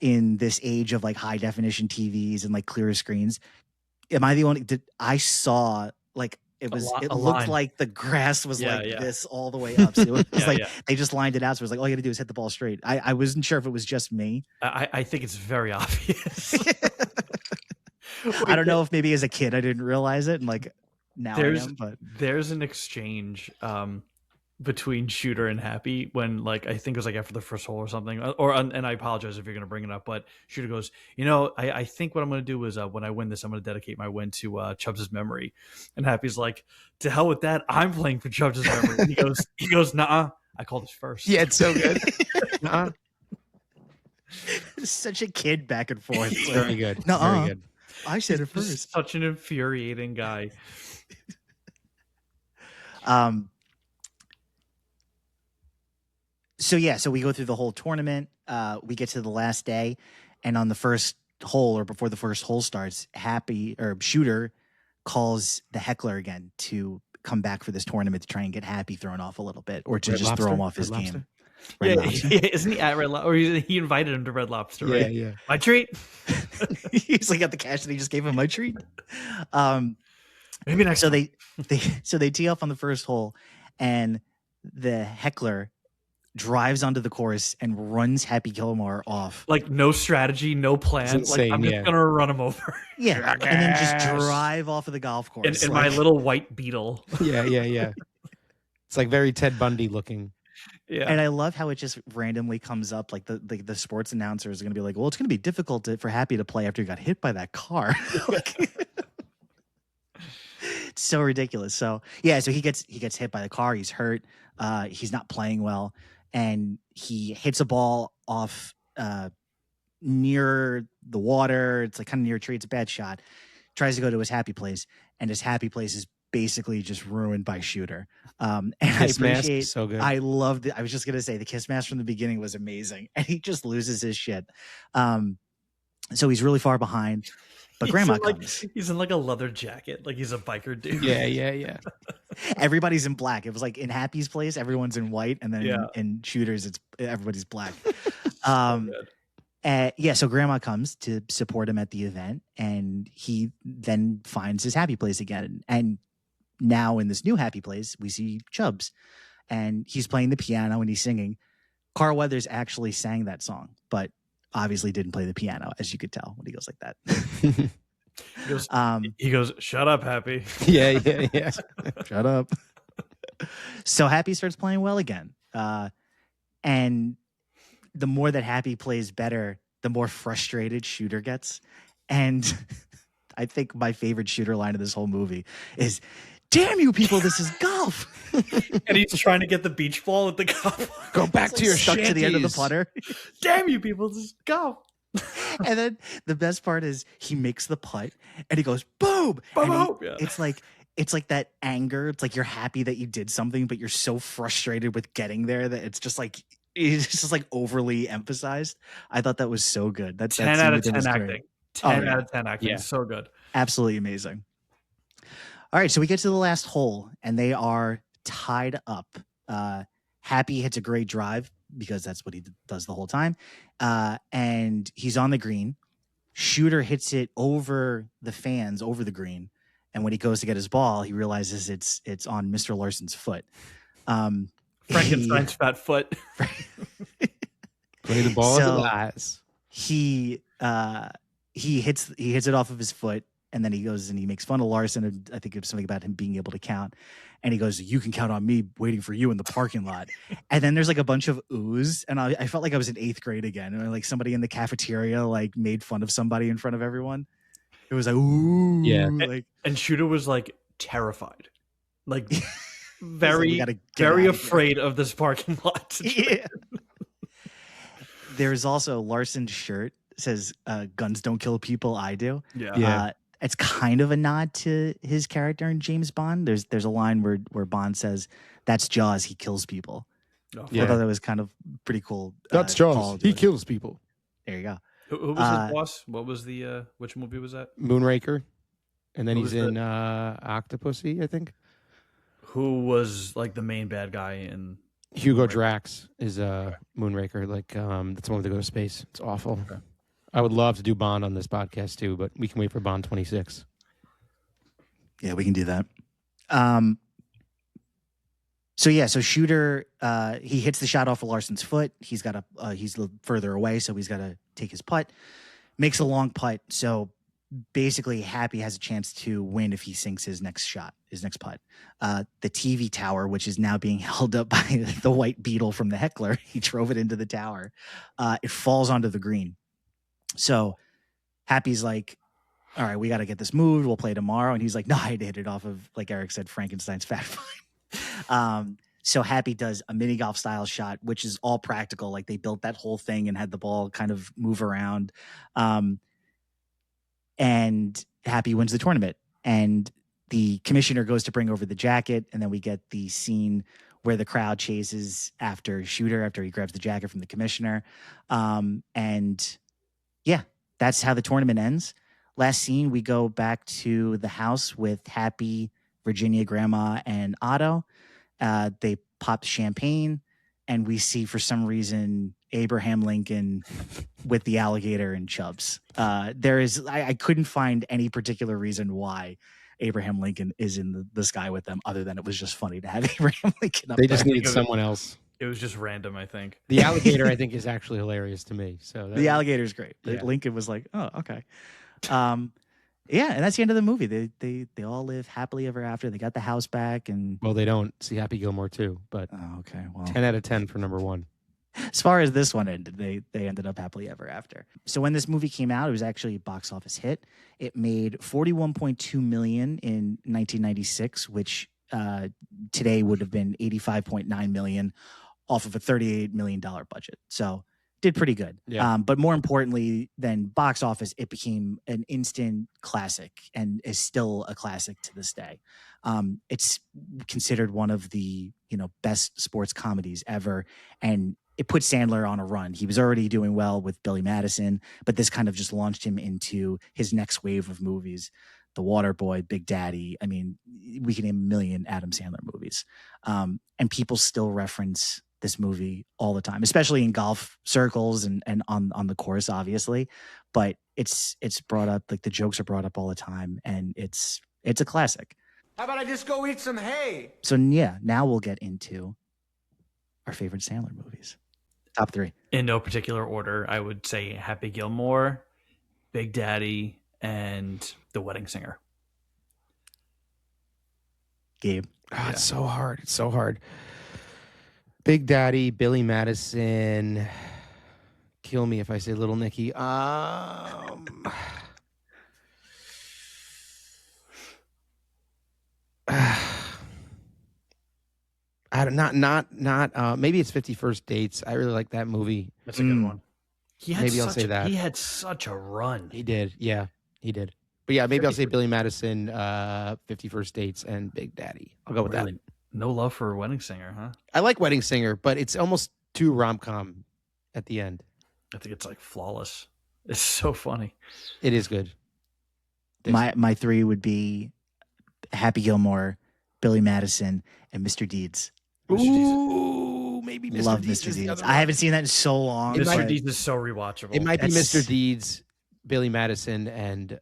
S2: in this age of like high definition TVs and like clearer screens? Am I the only? I saw like it looked
S3: line.
S2: like the grass was this all the way up. So it was they just lined it out. So it was like, all you got to do is hit the ball straight. I wasn't sure if it was just me.
S3: I think it's very obvious.
S2: I don't know if maybe as a kid I didn't realize it, and like now I am. But
S3: there's an exchange between Shooter and Happy when, like, I think it was like after the first hole or something, and I apologize if you're going to bring it up, but Shooter goes, I think what I'm going to do is when I win this, I'm going to dedicate my win to Chubbs' memory. And Happy's like, to hell with that, I'm playing for Chubbs' memory. And he goes, "Nuh-uh, I called this first."
S1: Yeah, it's so good. Nuh-uh.
S2: Such a kid back and forth.
S1: Very good.
S2: Nuh-uh.
S1: Very good.
S2: I said it first.
S3: Such an infuriating guy.
S2: So we go through the whole tournament. We get to the last day, and on the first hole, or before the first hole starts, Shooter calls the heckler again to come back for this tournament to try and get Happy thrown off a little bit, or to just throw him off his game.
S3: Isn't he at Red Lobster? Or he invited him to Red Lobster, right?
S1: Yeah.
S3: My treat.
S2: He's like got the cash, and he just gave him my treat.
S3: Maybe next.
S2: So they tee off on the first hole, and the heckler drives onto the course and runs Happy Gilmore off.
S3: Like, no strategy, no plan.
S1: Insane,
S3: like, I'm just gonna run him over.
S2: Yeah, and then just drive off of the golf course.
S3: In my little white Beetle.
S1: Yeah. It's like very Ted Bundy looking.
S3: Yeah.
S2: And I love how it just randomly comes up. Like the sports announcer is going to be like, "Well, it's going to be difficult for Happy to play after he got hit by that car." It's so ridiculous. So so he gets hit by the car. He's hurt. He's not playing well, and he hits a ball off near the water. It's like kind of near a tree. It's a bad shot. Tries to go to his happy place, and his happy place is basically just ruined by Shooter. And
S1: Kiss
S2: I appreciate
S1: mask, so good.
S2: I loved it. I was just gonna say the kiss mask from the beginning was amazing, and he just loses his shit. So he's really far behind. But grandma comes.
S3: He's in like a leather jacket, like he's a biker dude.
S1: Yeah.
S2: Everybody's in black. It was like in Happy's place, everyone's in white, and then in Shooter's, everybody's black. So grandma comes to support him at the event, and he then finds his happy place again. And now in this new happy place, we see Chubbs, and he's playing the piano and he's singing. Carl Weathers actually sang that song, but obviously didn't play the piano, as you could tell when he goes like that.
S3: He goes, "Shut up, Happy."
S1: Yeah.
S2: Shut up. So Happy starts playing well again. And the more that Happy plays better, the more frustrated Shooter gets. And I think my favorite Shooter line of this whole movie is, "Damn you people, this is golf."
S3: And he's trying to get the beach ball at the golf.
S1: Go back to your
S2: stuck to the end of the putter.
S3: "Damn you people, this is golf."
S2: And then the best part is he makes the putt and he goes boom.
S3: Boom.
S2: It's like that anger. It's like you're happy that you did something, but you're so frustrated with getting there that it's just like overly emphasized. I thought that was so good. That's
S3: 10 out of 10 acting. 10
S2: yeah.
S3: out of 10 acting.
S1: Yeah.
S3: So good.
S2: Absolutely amazing. All right, so we get to the last hole, and they are tied up. Happy hits a great drive because that's what he does the whole time, and he's on the green. Shooter hits it over the fans, over the green, and when he goes to get his ball, he realizes it's on Mr. Larson's foot.
S3: Frankenstein's fat foot.
S1: Play the ball
S2: So-
S1: into the eyes.
S2: He hits it off of his foot, and then he goes and he makes fun of Larson, and I think it's something about him being able to count, and he goes, "You can count on me waiting for you in the parking lot." And then there's like a bunch of oohs, and I felt like I was in 8th grade again, and like somebody in the cafeteria like made fun of somebody in front of everyone. It was like, ooh,
S1: Yeah.
S2: like
S3: And Shooter was like terrified, like
S2: we
S3: very,
S2: gotta get
S3: very
S2: outta here.
S3: afraid of this parking lot.
S2: Yeah. There's also Larson's shirt says, "Guns don't kill people, I do."
S3: Yeah.
S1: Yeah.
S2: It's kind of a nod to his character in James Bond. There's a line where Bond says, "That's Jaws. He kills people."
S3: Oh,
S2: I
S1: Yeah.
S2: thought that was kind of pretty cool.
S1: That's
S2: call
S1: Jaws.
S2: to
S1: He
S2: it.
S1: kills people.
S2: There you go.
S3: Who was his boss? What was the which movie was that?
S1: Moonraker. And then
S3: Who
S1: he's
S3: was
S1: in Octopussy, I think.
S3: Who was like the main bad guy in
S1: Hugo
S3: Moonraker?
S1: Drax is Moonraker. Like that's the one to go to space. It's awful.
S3: Okay.
S1: I would love to do Bond on this podcast too, but we can wait for Bond 26.
S2: Yeah, we can do that. So Shooter, he hits the shot off of Larson's foot. He's got he's further away, so he's got to take his putt. Makes a long putt. So basically, Happy has a chance to win if he sinks his next putt. The TV tower, which is now being held up by the white beetle from the heckler, he drove it into the tower. It falls onto the green. So Happy's like, "All right, we got to get this moved. We'll play tomorrow." And he's like, "No, I had to hit it off of," like Eric said, Frankenstein's fat foot. So Happy does a mini golf style shot, which is all practical. Like they built that whole thing and had the ball kind of move around. And Happy wins the tournament. And the commissioner goes to bring over the jacket. And then we get the scene where the crowd chases after Shooter after he grabs the jacket from the commissioner. And yeah, that's how the tournament ends. Last scene, we go back to the house with Happy, Virginia, Grandma, and Otto. They pop champagne, and we see, for some reason, Abraham Lincoln with the alligator and Chubbs. I couldn't find any particular reason why Abraham Lincoln is in the sky with them, other than it was just funny to have Abraham Lincoln up
S1: They
S2: there.
S1: just needed someone else.
S3: It was just random, I think.
S1: The alligator, I think, is actually hilarious to me. So
S2: The alligator's great.
S1: Yeah.
S2: Lincoln was like, "Oh, okay." Yeah, and that's the end of the movie. They all live happily ever after. They got the house back, and
S1: Well, they don't see Happy Gilmore too, but
S2: okay. Well,
S1: 10 out of 10 for number one.
S2: as far as this one ended, they ended up happily ever after. So when this movie came out, it was actually a box office hit. It made $41.2 million in 1996, which today would have been $85.9 million off of a $38 million budget. So did pretty good.
S1: Yeah.
S2: But more importantly than box office, it became an instant classic and is still a classic to this day. It's considered one of the best sports comedies ever, and it put Sandler on a run. He was already doing well with Billy Madison, but this kind of just launched him into his next wave of movies. The Waterboy, Big Daddy. I mean, we can name a million Adam Sandler movies, and people still reference this movie all the time, especially in golf circles and on the course, obviously. But it's brought up, like the jokes are brought up all the time, and it's a classic.
S4: How about I just go eat some hay?
S2: So yeah, now we'll get into our favorite Sandler movies. Top 3.
S3: In no particular order, I would say Happy Gilmore, Big Daddy, and The Wedding Singer.
S2: Gabe.
S1: Oh, it's so hard. It's so hard. Big Daddy, Billy Madison. Kill me if I say Little Nicky. I don't not maybe it's 51st Dates. I really like that movie.
S3: That's a good one.
S1: Maybe I'll say that.
S3: He had such a run.
S1: He did. Yeah, he did. But yeah, maybe I'll say Billy Madison, 51st Dates, and Big Daddy. I'll go with that.
S3: Really? No love for Wedding Singer, huh?
S1: I like Wedding Singer, but it's almost too rom-com at the end.
S3: I think it's like flawless. It's so funny.
S1: It is good.
S2: My three would be Happy Gilmore, Billy Madison, and Mr. Deeds.
S1: Ooh, maybe Mr.
S2: Love
S1: Deeds
S2: Mr.
S1: is the
S2: Deeds.
S1: other
S2: I
S1: one.
S2: haven't seen that in so long.
S1: It
S3: Mr.
S1: might-
S3: Deeds is so rewatchable.
S1: It might be
S2: That's-
S1: Mr. Deeds, Billy Madison, and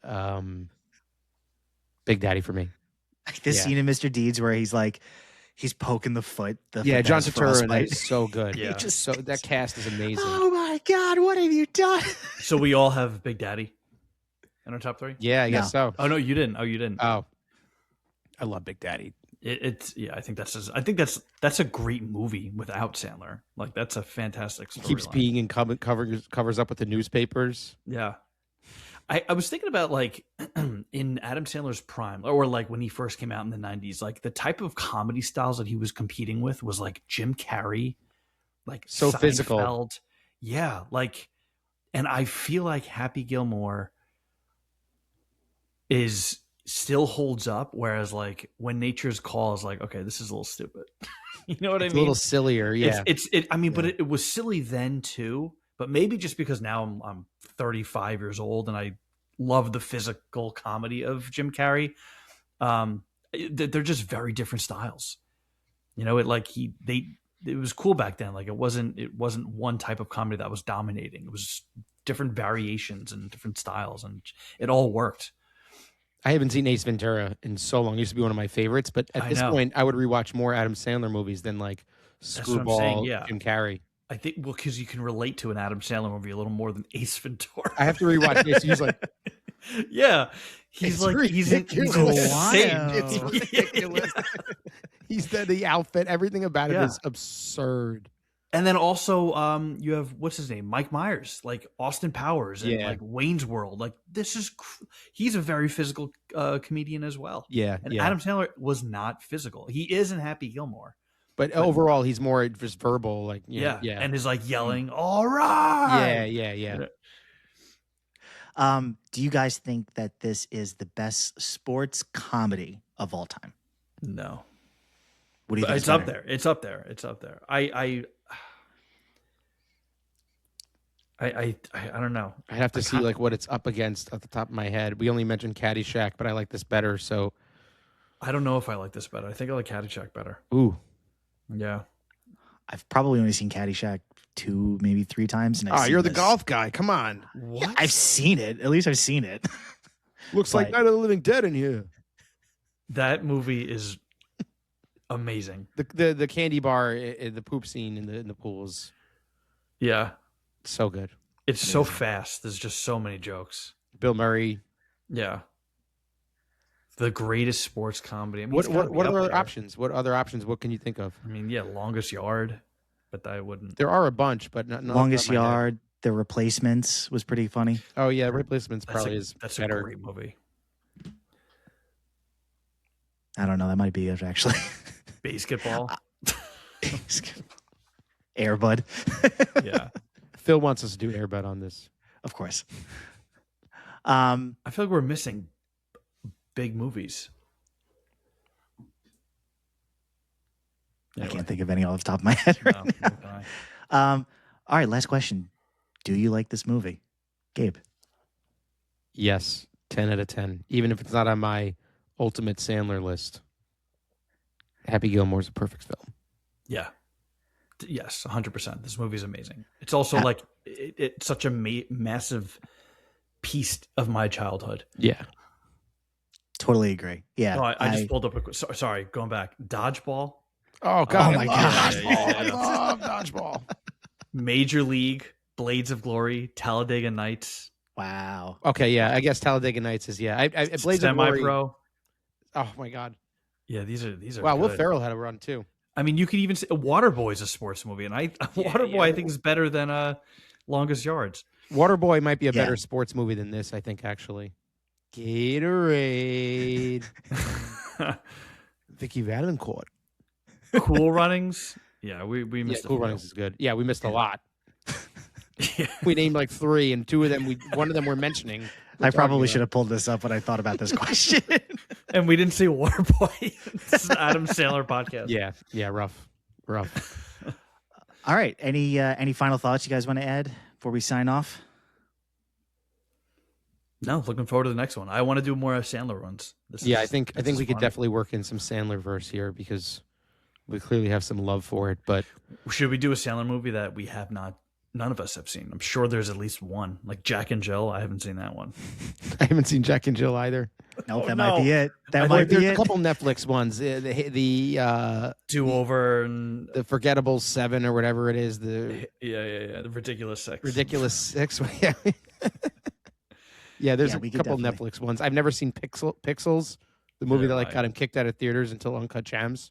S1: Big Daddy for me.
S2: This
S1: Yeah.
S2: scene in Mr. Deeds where he's poking the foot. The
S1: Yeah,
S2: foot
S1: John
S2: that has
S1: Turturro, and
S2: frostbite.
S1: that's so good.
S3: Yeah.
S2: just
S1: So that cast is amazing.
S2: Oh my God, what have you done?
S3: So we all have Big Daddy in our top three?
S1: Yeah, I guess so.
S3: Oh, no, you didn't. Oh, you didn't.
S1: Oh, I love Big Daddy.
S3: It's yeah. I think that's a great movie without Sandler. Like that's a fantastic
S1: He
S3: storyline.
S1: keeps peeing and covers up with the newspapers.
S3: Yeah. I was thinking about like in Adam Sandler's prime, or like when he first came out in the 90s, like the type of comedy styles that he was competing with was like Jim Carrey, like
S1: So physical.
S3: Seinfeld. Yeah, like, and I feel like Happy Gilmore is still holds up, whereas like When Nature's Call is like, okay, this is a little stupid. You know what
S1: It's
S3: I mean?
S1: a little sillier. Yeah.
S3: I mean, but it was silly then too. But maybe just because now I'm 35 years old and I love the physical comedy of Jim Carrey. They're just very different styles. You know, it was cool back then. Like it wasn't one type of comedy that was dominating. It was different variations and different styles, and it all worked.
S1: I haven't seen Ace Ventura in so long. It used to be one of my favorites, but at
S3: I
S1: this
S3: know.
S1: point, I would rewatch more Adam Sandler movies than like
S3: what I'm
S1: Screwball,
S3: saying, yeah.
S1: Jim Carrey.
S3: I think because you can relate to an Adam Sandler movie a little more than Ace Ventura.
S1: I have to rewatch this. He's like,
S3: yeah, he's
S1: It's
S3: like he's
S1: ridiculous.
S3: insane.
S1: it's ridiculous. He's the outfit, everything about it
S3: Yeah.
S1: is absurd.
S3: And then also, you have what's his name, Mike Myers, like Austin Powers, and
S1: Yeah.
S3: like Wayne's World. Like this is, he's a very physical comedian as well.
S1: Yeah,
S3: And
S1: yeah.
S3: Adam Sandler was not physical. He is in Happy Gilmore.
S1: But overall, he's more just verbal. Like,
S3: Yeah,
S1: yeah.
S3: and is like yelling, "All right!"
S1: Yeah.
S2: Do you guys think that this is the best sports comedy of all time?
S3: No,
S2: What do you
S3: but
S2: think?
S3: it's up there. It's up there. It's up there. I don't know.
S1: I have to see like what it's up against at the top of my head. We only mentioned Caddyshack, but I like this better. So,
S3: I don't know if I like this better. I think I like Caddyshack better.
S1: ooh,
S3: Yeah.
S2: I've probably only seen Caddyshack 2, maybe 3 times. And I've seen
S1: you're the
S2: this.
S1: golf guy. Come on.
S3: What?
S2: I've seen it. At least I've seen it.
S1: Looks like
S2: But-
S1: Night of the Living Dead in here.
S3: That movie is amazing.
S1: The candy bar, the poop scene in the pools,
S3: Yeah.
S1: so good.
S3: It's so fast. There's just so many jokes.
S1: Bill Murray.
S3: Yeah. The greatest sports comedy. I mean,
S1: What
S3: it's gotta
S1: what
S3: be
S1: are
S3: up
S1: other
S3: there.
S1: options? What other options? What can you think of?
S3: I mean, yeah, Longest Yard, but I wouldn't.
S1: There are a bunch, but not
S2: Longest
S1: off the top of my head.
S2: Yard, The Replacements was pretty funny.
S1: Oh yeah, Replacements probably is
S3: That's
S1: better.
S3: a great movie.
S2: I don't know. That might be it, actually.
S3: Basketball.
S2: Airbud.
S3: Yeah.
S1: Phil wants us to do Airbud on this.
S2: Of course.
S3: I feel like we're missing big movies.
S2: I can't think of any off the top of my head right
S3: No,
S2: now.
S3: okay.
S2: All right, last question. Do you like this movie? Gabe?
S1: Yes, 10 out of 10. Even if it's not on my ultimate Sandler list. Happy Gilmore's a perfect film.
S3: Yeah. Yes, 100%. This movie is amazing. It's also like it's such a massive piece of my childhood.
S1: Yeah.
S2: Totally agree. Yeah.
S3: Oh, I just pulled up a quick. Sorry, going back. Dodgeball,
S1: Oh God!
S2: Oh, my
S1: I love
S2: God.
S1: Dodgeball.
S3: Yeah.
S1: I love Dodgeball.
S3: Major League, Blades of Glory, Talladega Nights,
S2: Wow.
S1: Okay, yeah. I guess Talladega Nights is I Blades of Glory.
S3: Semi-Pro.
S1: Oh my God!
S3: Yeah, these are
S1: Wow, Will
S3: good.
S1: Ferrell had a run too.
S3: I mean, you could even say Waterboy is a sports movie, and Waterboy I think is better than Longest Yards.
S1: Waterboy might be a
S2: Yeah.
S1: better sports movie than this. I think actually. Gatorade. Vicky Valancourt.
S3: Cool Runnings. Yeah, we
S1: Yeah,
S3: missed a
S1: Cool
S3: few.
S1: Runnings is good. Yeah, we missed a lot.
S3: Yeah.
S1: We named like 3, and 2 of them one of them we're mentioning.
S2: I probably should have pulled this up when I thought about this question.
S3: And we didn't say Waterboy. This is an Adam Sandler podcast.
S1: Yeah, rough.
S2: All right. Any final thoughts you guys want to add before we sign off?
S3: No, looking forward to the next one. I want to do more Sandler runs.
S1: I think
S3: this
S1: we
S3: is
S1: could
S3: fun.
S1: definitely work in some Sandler-Verse here because we clearly have some love for it. But
S3: Should we do a Sandler movie that we have not? None of us have seen. I'm sure there's at least one, like Jack and Jill. I haven't seen that one.
S1: I haven't seen Jack and Jill either.
S2: Nope,
S3: Oh,
S2: that
S3: no.
S2: might be it. That
S1: Well,
S2: might be
S1: there's
S2: it.
S1: a couple Netflix ones. The
S3: Do over and
S1: the Forgettable 7 or whatever it is. The
S3: yeah. The Ridiculous Six.
S1: Ridiculous 6. Yeah. Yeah, there's
S2: Yeah,
S1: a
S2: we could
S1: couple
S2: definitely.
S1: Netflix ones. I've never seen Pixels, the movie
S3: Yeah,
S1: that
S3: right.
S1: got him kicked out of theaters until Uncut Gems.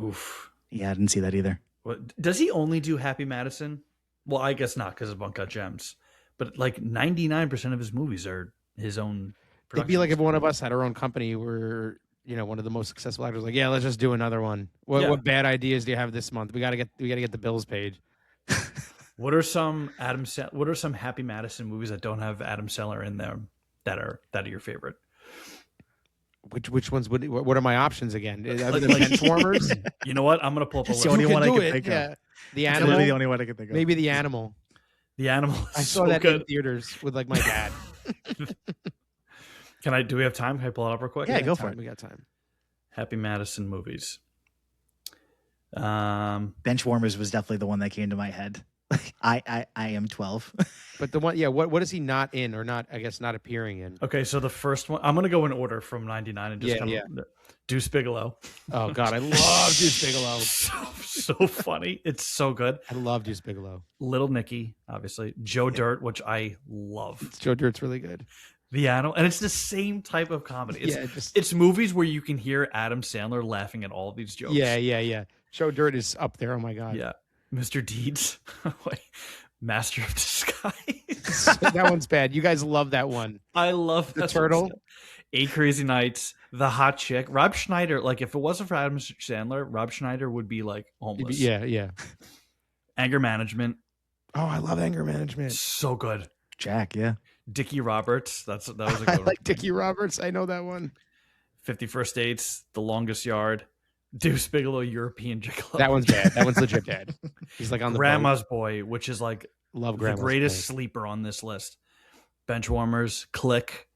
S3: Oof.
S2: Yeah, I didn't see that either.
S3: What, does he only do Happy Madison? Well, I guess not because of Uncut Gems. But like 99% of his movies are his own.
S1: It'd be like if
S3: productions.
S1: one of us had our own company where, one of the most successful actors like, yeah, let's just do another one.
S3: Yeah.
S1: What bad ideas do you have this month? We gotta get the bills paid.
S3: What are some Happy Madison movies that don't have Adam Sandler in them that are your favorite?
S1: Which ones what are my options again? Other than
S3: like-
S1: Benchwarmers?
S3: You know what? I'm gonna pull up a
S2: It's
S3: list.
S2: the only
S1: You
S2: one I
S1: do
S2: can
S1: it,
S2: think of.
S1: yeah. The
S2: It's literally the
S1: Animal.
S2: only one I can think of.
S1: Maybe The Animal.
S3: The Animal is
S1: I saw
S3: so
S1: that
S3: good.
S1: in theaters with like my dad.
S3: Do we have time? Can I pull it up real quick?
S2: Yeah, go
S1: Time,
S2: for it.
S1: We got time.
S3: Happy Madison movies.
S2: Benchwarmers was definitely the one that came to my head. I am 12.
S1: But the one, what is he not in or not? I guess not appearing in.
S3: Okay, so the first one, I'm gonna go in order from 99 and just
S1: Yeah,
S3: Deuce Bigelow.
S1: Oh God, I love Deuce Bigelow.
S3: So funny. It's so good.
S1: I love Deuce Bigelow.
S3: Little Nicky, obviously. Joe Dirt, which I love.
S1: Joe Dirt's really good.
S3: The Animal, and it's the same type of comedy. It's,
S1: Yeah, just-
S3: it's movies where you can hear Adam Sandler laughing at all these jokes.
S1: Yeah. Joe Dirt is up there. Oh my God.
S3: Yeah. Mr. Deeds, Master of Disguise.
S1: That one's bad. You guys love that one.
S3: I love
S1: The
S3: that
S1: Turtle.
S3: one. 8 Crazy Nights, The Hot Chick. Rob Schneider, like if it wasn't for Adam Sandler, Rob Schneider would be like homeless.
S1: Yeah.
S3: Anger Management,
S1: Oh, I love Anger Management.
S3: so good.
S2: Jack, yeah.
S3: Dickie Roberts, that was a good
S1: I
S3: one.
S1: like Dickie Roberts. I know that one.
S3: 50 First Dates, The Longest Yard, Deuce Bigelow, European Gigolo.
S1: That one's bad. That one's legit bad. He's like on the
S3: Grandma's Boy, which is like
S1: boat. Love
S3: the
S1: Grandma's
S3: greatest
S1: Boy.
S3: sleeper on this list. Benchwarmers, Click,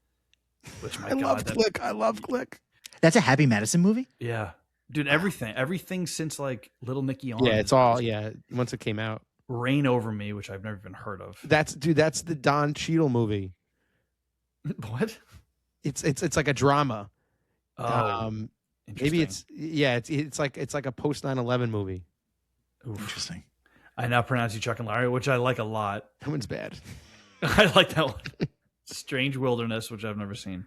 S3: which my
S1: I
S3: God,
S1: love
S3: that-
S1: Click. I love Click.
S2: That's a Happy Madison movie?
S3: yeah, dude, everything since like Little Nicky on.
S1: Yeah, it's all once it came out.
S3: Reign Over Me, which I've never even heard of.
S1: That's the Don Cheadle movie.
S3: What?
S1: It's like a drama.
S3: Oh,
S1: Maybe
S3: interesting.
S1: it's like a post 9/11 movie.
S3: Oof.
S2: Interesting.
S3: I now pronounce you Chuck and Larry, which I like a lot.
S1: That one's bad.
S3: I like that one. Strange Wilderness, which I've never seen.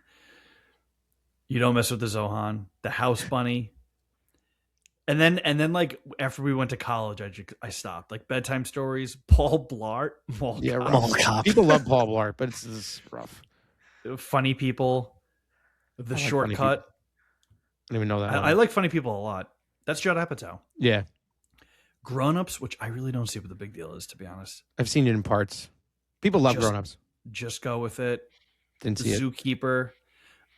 S3: You Don't Mess with the Zohan, The House Bunny. And then like after we went to college, I stopped. Like Bedtime Stories, Paul Blart, Mall
S1: Yeah,
S3: Cop,
S2: Mall Cop.
S1: People love Paul Blart, but it's rough.
S3: Funny People, The
S1: I like Funny
S3: Shortcut.
S1: I don't even know that. one.
S3: I like Funny People a lot. That's Judd Apatow.
S1: Yeah,
S3: Grown Ups, which I really don't see what the big deal is, to be honest.
S1: I've seen it in parts. People love
S3: Just-
S1: Grown Ups.
S3: Just Go With It.
S1: Didn't see it.
S3: Zookeeper.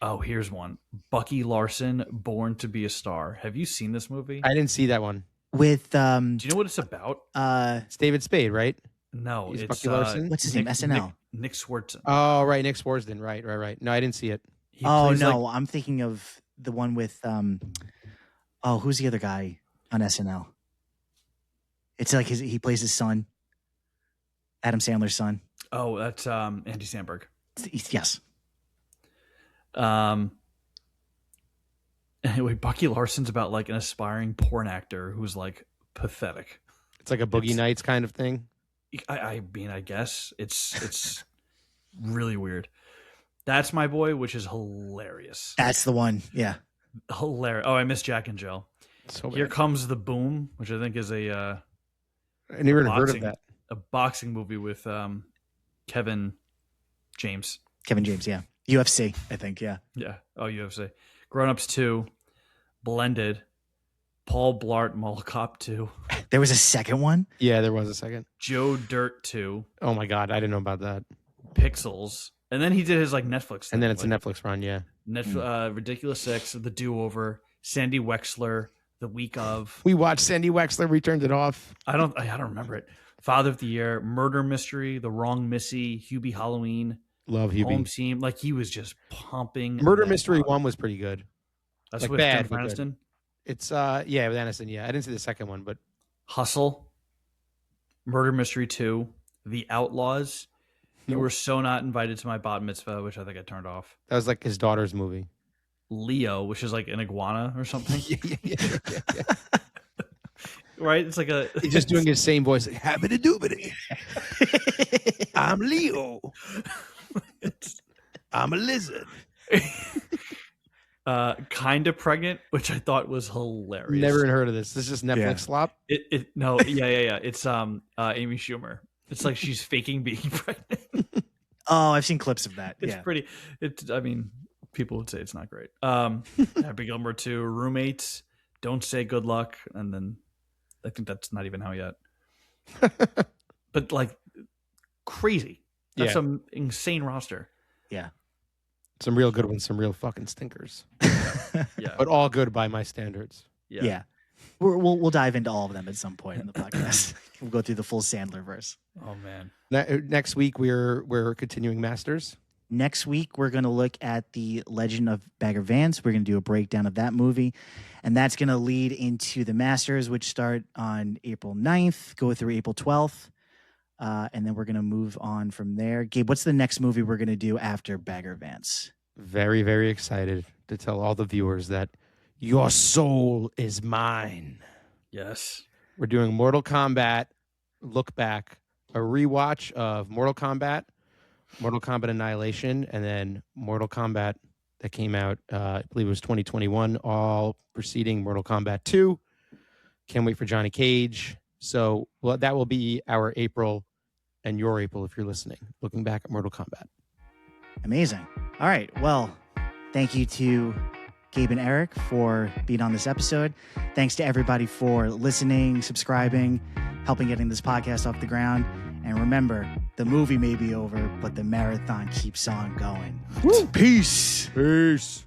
S3: Oh, here's one. Bucky Larson, Born to Be a Star. Have you seen this movie?
S1: I didn't see that one.
S2: With
S3: Do you know what it's about?
S1: It's David Spade, right?
S3: No,
S1: He's
S3: it's
S1: Bucky Larson?
S2: what's his name? SNL.
S3: Nick Swartzen.
S1: Oh, right, Nick Swartzen. Right. No, I didn't see it.
S3: He
S2: Oh
S3: plays,
S2: no,
S3: like-
S2: I'm thinking of the one with who's the other guy on SNL? It's like he plays his son. Adam Sandler's son.
S3: oh, that's Andy Samberg.
S2: Yes.
S3: Anyway, Bucky Larson's about like an aspiring porn actor who's like pathetic.
S1: It's like a Boogie
S3: It's-
S1: Nights kind of thing.
S3: I mean, I guess it's really weird. That's My Boy, which is hilarious.
S2: That's the one. Yeah.
S3: Hilarious. Oh, I miss Jack and Jill.
S1: So
S3: Here
S1: bad.
S3: Comes the Boom, which I think is
S1: I never even heard of
S3: boxing.
S1: that.
S3: a boxing movie with Kevin James.
S2: Kevin James, yeah. UFC, I think, yeah.
S3: Yeah. Oh, UFC. Grown Ups 2, Blended, Paul Blart Mall Cop 2,
S2: There was a second one?
S1: Yeah, there was a second.
S3: Joe Dirt 2,
S1: Oh my God, I didn't know about that.
S3: Pixels, and then he did his like Netflix thing.
S1: And then it's a
S3: like,
S1: Netflix run. Yeah,
S3: Ridiculous Six, The Do Over, Sandy Wexler, The Week of.
S1: we watched Sandy Wexler. We turned it off.
S3: I don't remember it. Father of the Year, Murder Mystery, The Wrong Missy, Hubie Halloween,
S1: Love
S3: Home
S1: Hubie.
S3: team, like he was just pumping.
S1: Murder
S3: that
S1: Mystery
S3: bottle.
S1: 1 was pretty good.
S3: That's
S1: like
S3: with
S1: bad,
S3: Jennifer
S1: but good.
S3: Aniston.
S1: It's yeah, with Aniston. Yeah, I didn't see the second one, but
S3: Hustle, Murder Mystery 2, The Outlaws. You
S1: Nope.
S3: were so not invited to my bat mitzvah, which I think I turned off.
S1: that was like his daughter's movie.
S3: Leo, which is like an iguana or something,
S1: yeah.
S3: right? It's like a
S1: He's just doing his same voice. Like, happy to do it. I'm Leo. I'm a lizard.
S3: Kind of Pregnant, which I thought was hilarious.
S1: Never even heard of this. This is just Netflix
S2: Yeah.
S1: slop.
S3: No, yeah. It's Amy Schumer. It's like she's faking being pregnant.
S2: Oh, I've seen clips of that.
S3: It's
S2: Yeah.
S3: pretty. I mean, people would say it's not great. Happy Gilmore 2, Roommates, Don't Say Good Luck, and then I think that's not even out yet. But like crazy. That's
S1: Yeah.
S3: some insane roster.
S2: Yeah.
S1: Some real good ones, some real fucking stinkers.
S3: Yeah.
S1: But all good by my standards.
S2: Yeah. We'll dive into all of them at some point in the podcast. We'll go through the full Sandler-Verse.
S3: Oh man.
S1: Next week we're continuing Masters.
S2: Next week, we're going to look at The Legend of Bagger Vance. We're going to do a breakdown of that movie. And that's going to lead into the Masters, which start on April 9th, go through April 12th. And then we're going to move on from there. Gabe, what's the next movie we're going to do after Bagger Vance?
S1: Very, very excited to tell all the viewers that your soul is mine.
S3: Yes.
S1: We're doing Mortal Kombat Look Back, a rewatch of Mortal Kombat Annihilation, and then Mortal Kombat that came out, I believe it was 2021, all preceding Mortal Kombat 2. Can't wait for Johnny Cage. So that will be our April and your April if you're listening, looking back at Mortal Kombat.
S2: Amazing. All right. Well, thank you to Gabe and Eric for being on this episode. Thanks to everybody for listening, subscribing, helping getting this podcast off the ground. And remember, the movie may be over, but the marathon keeps on going.
S1: Peace. Peace.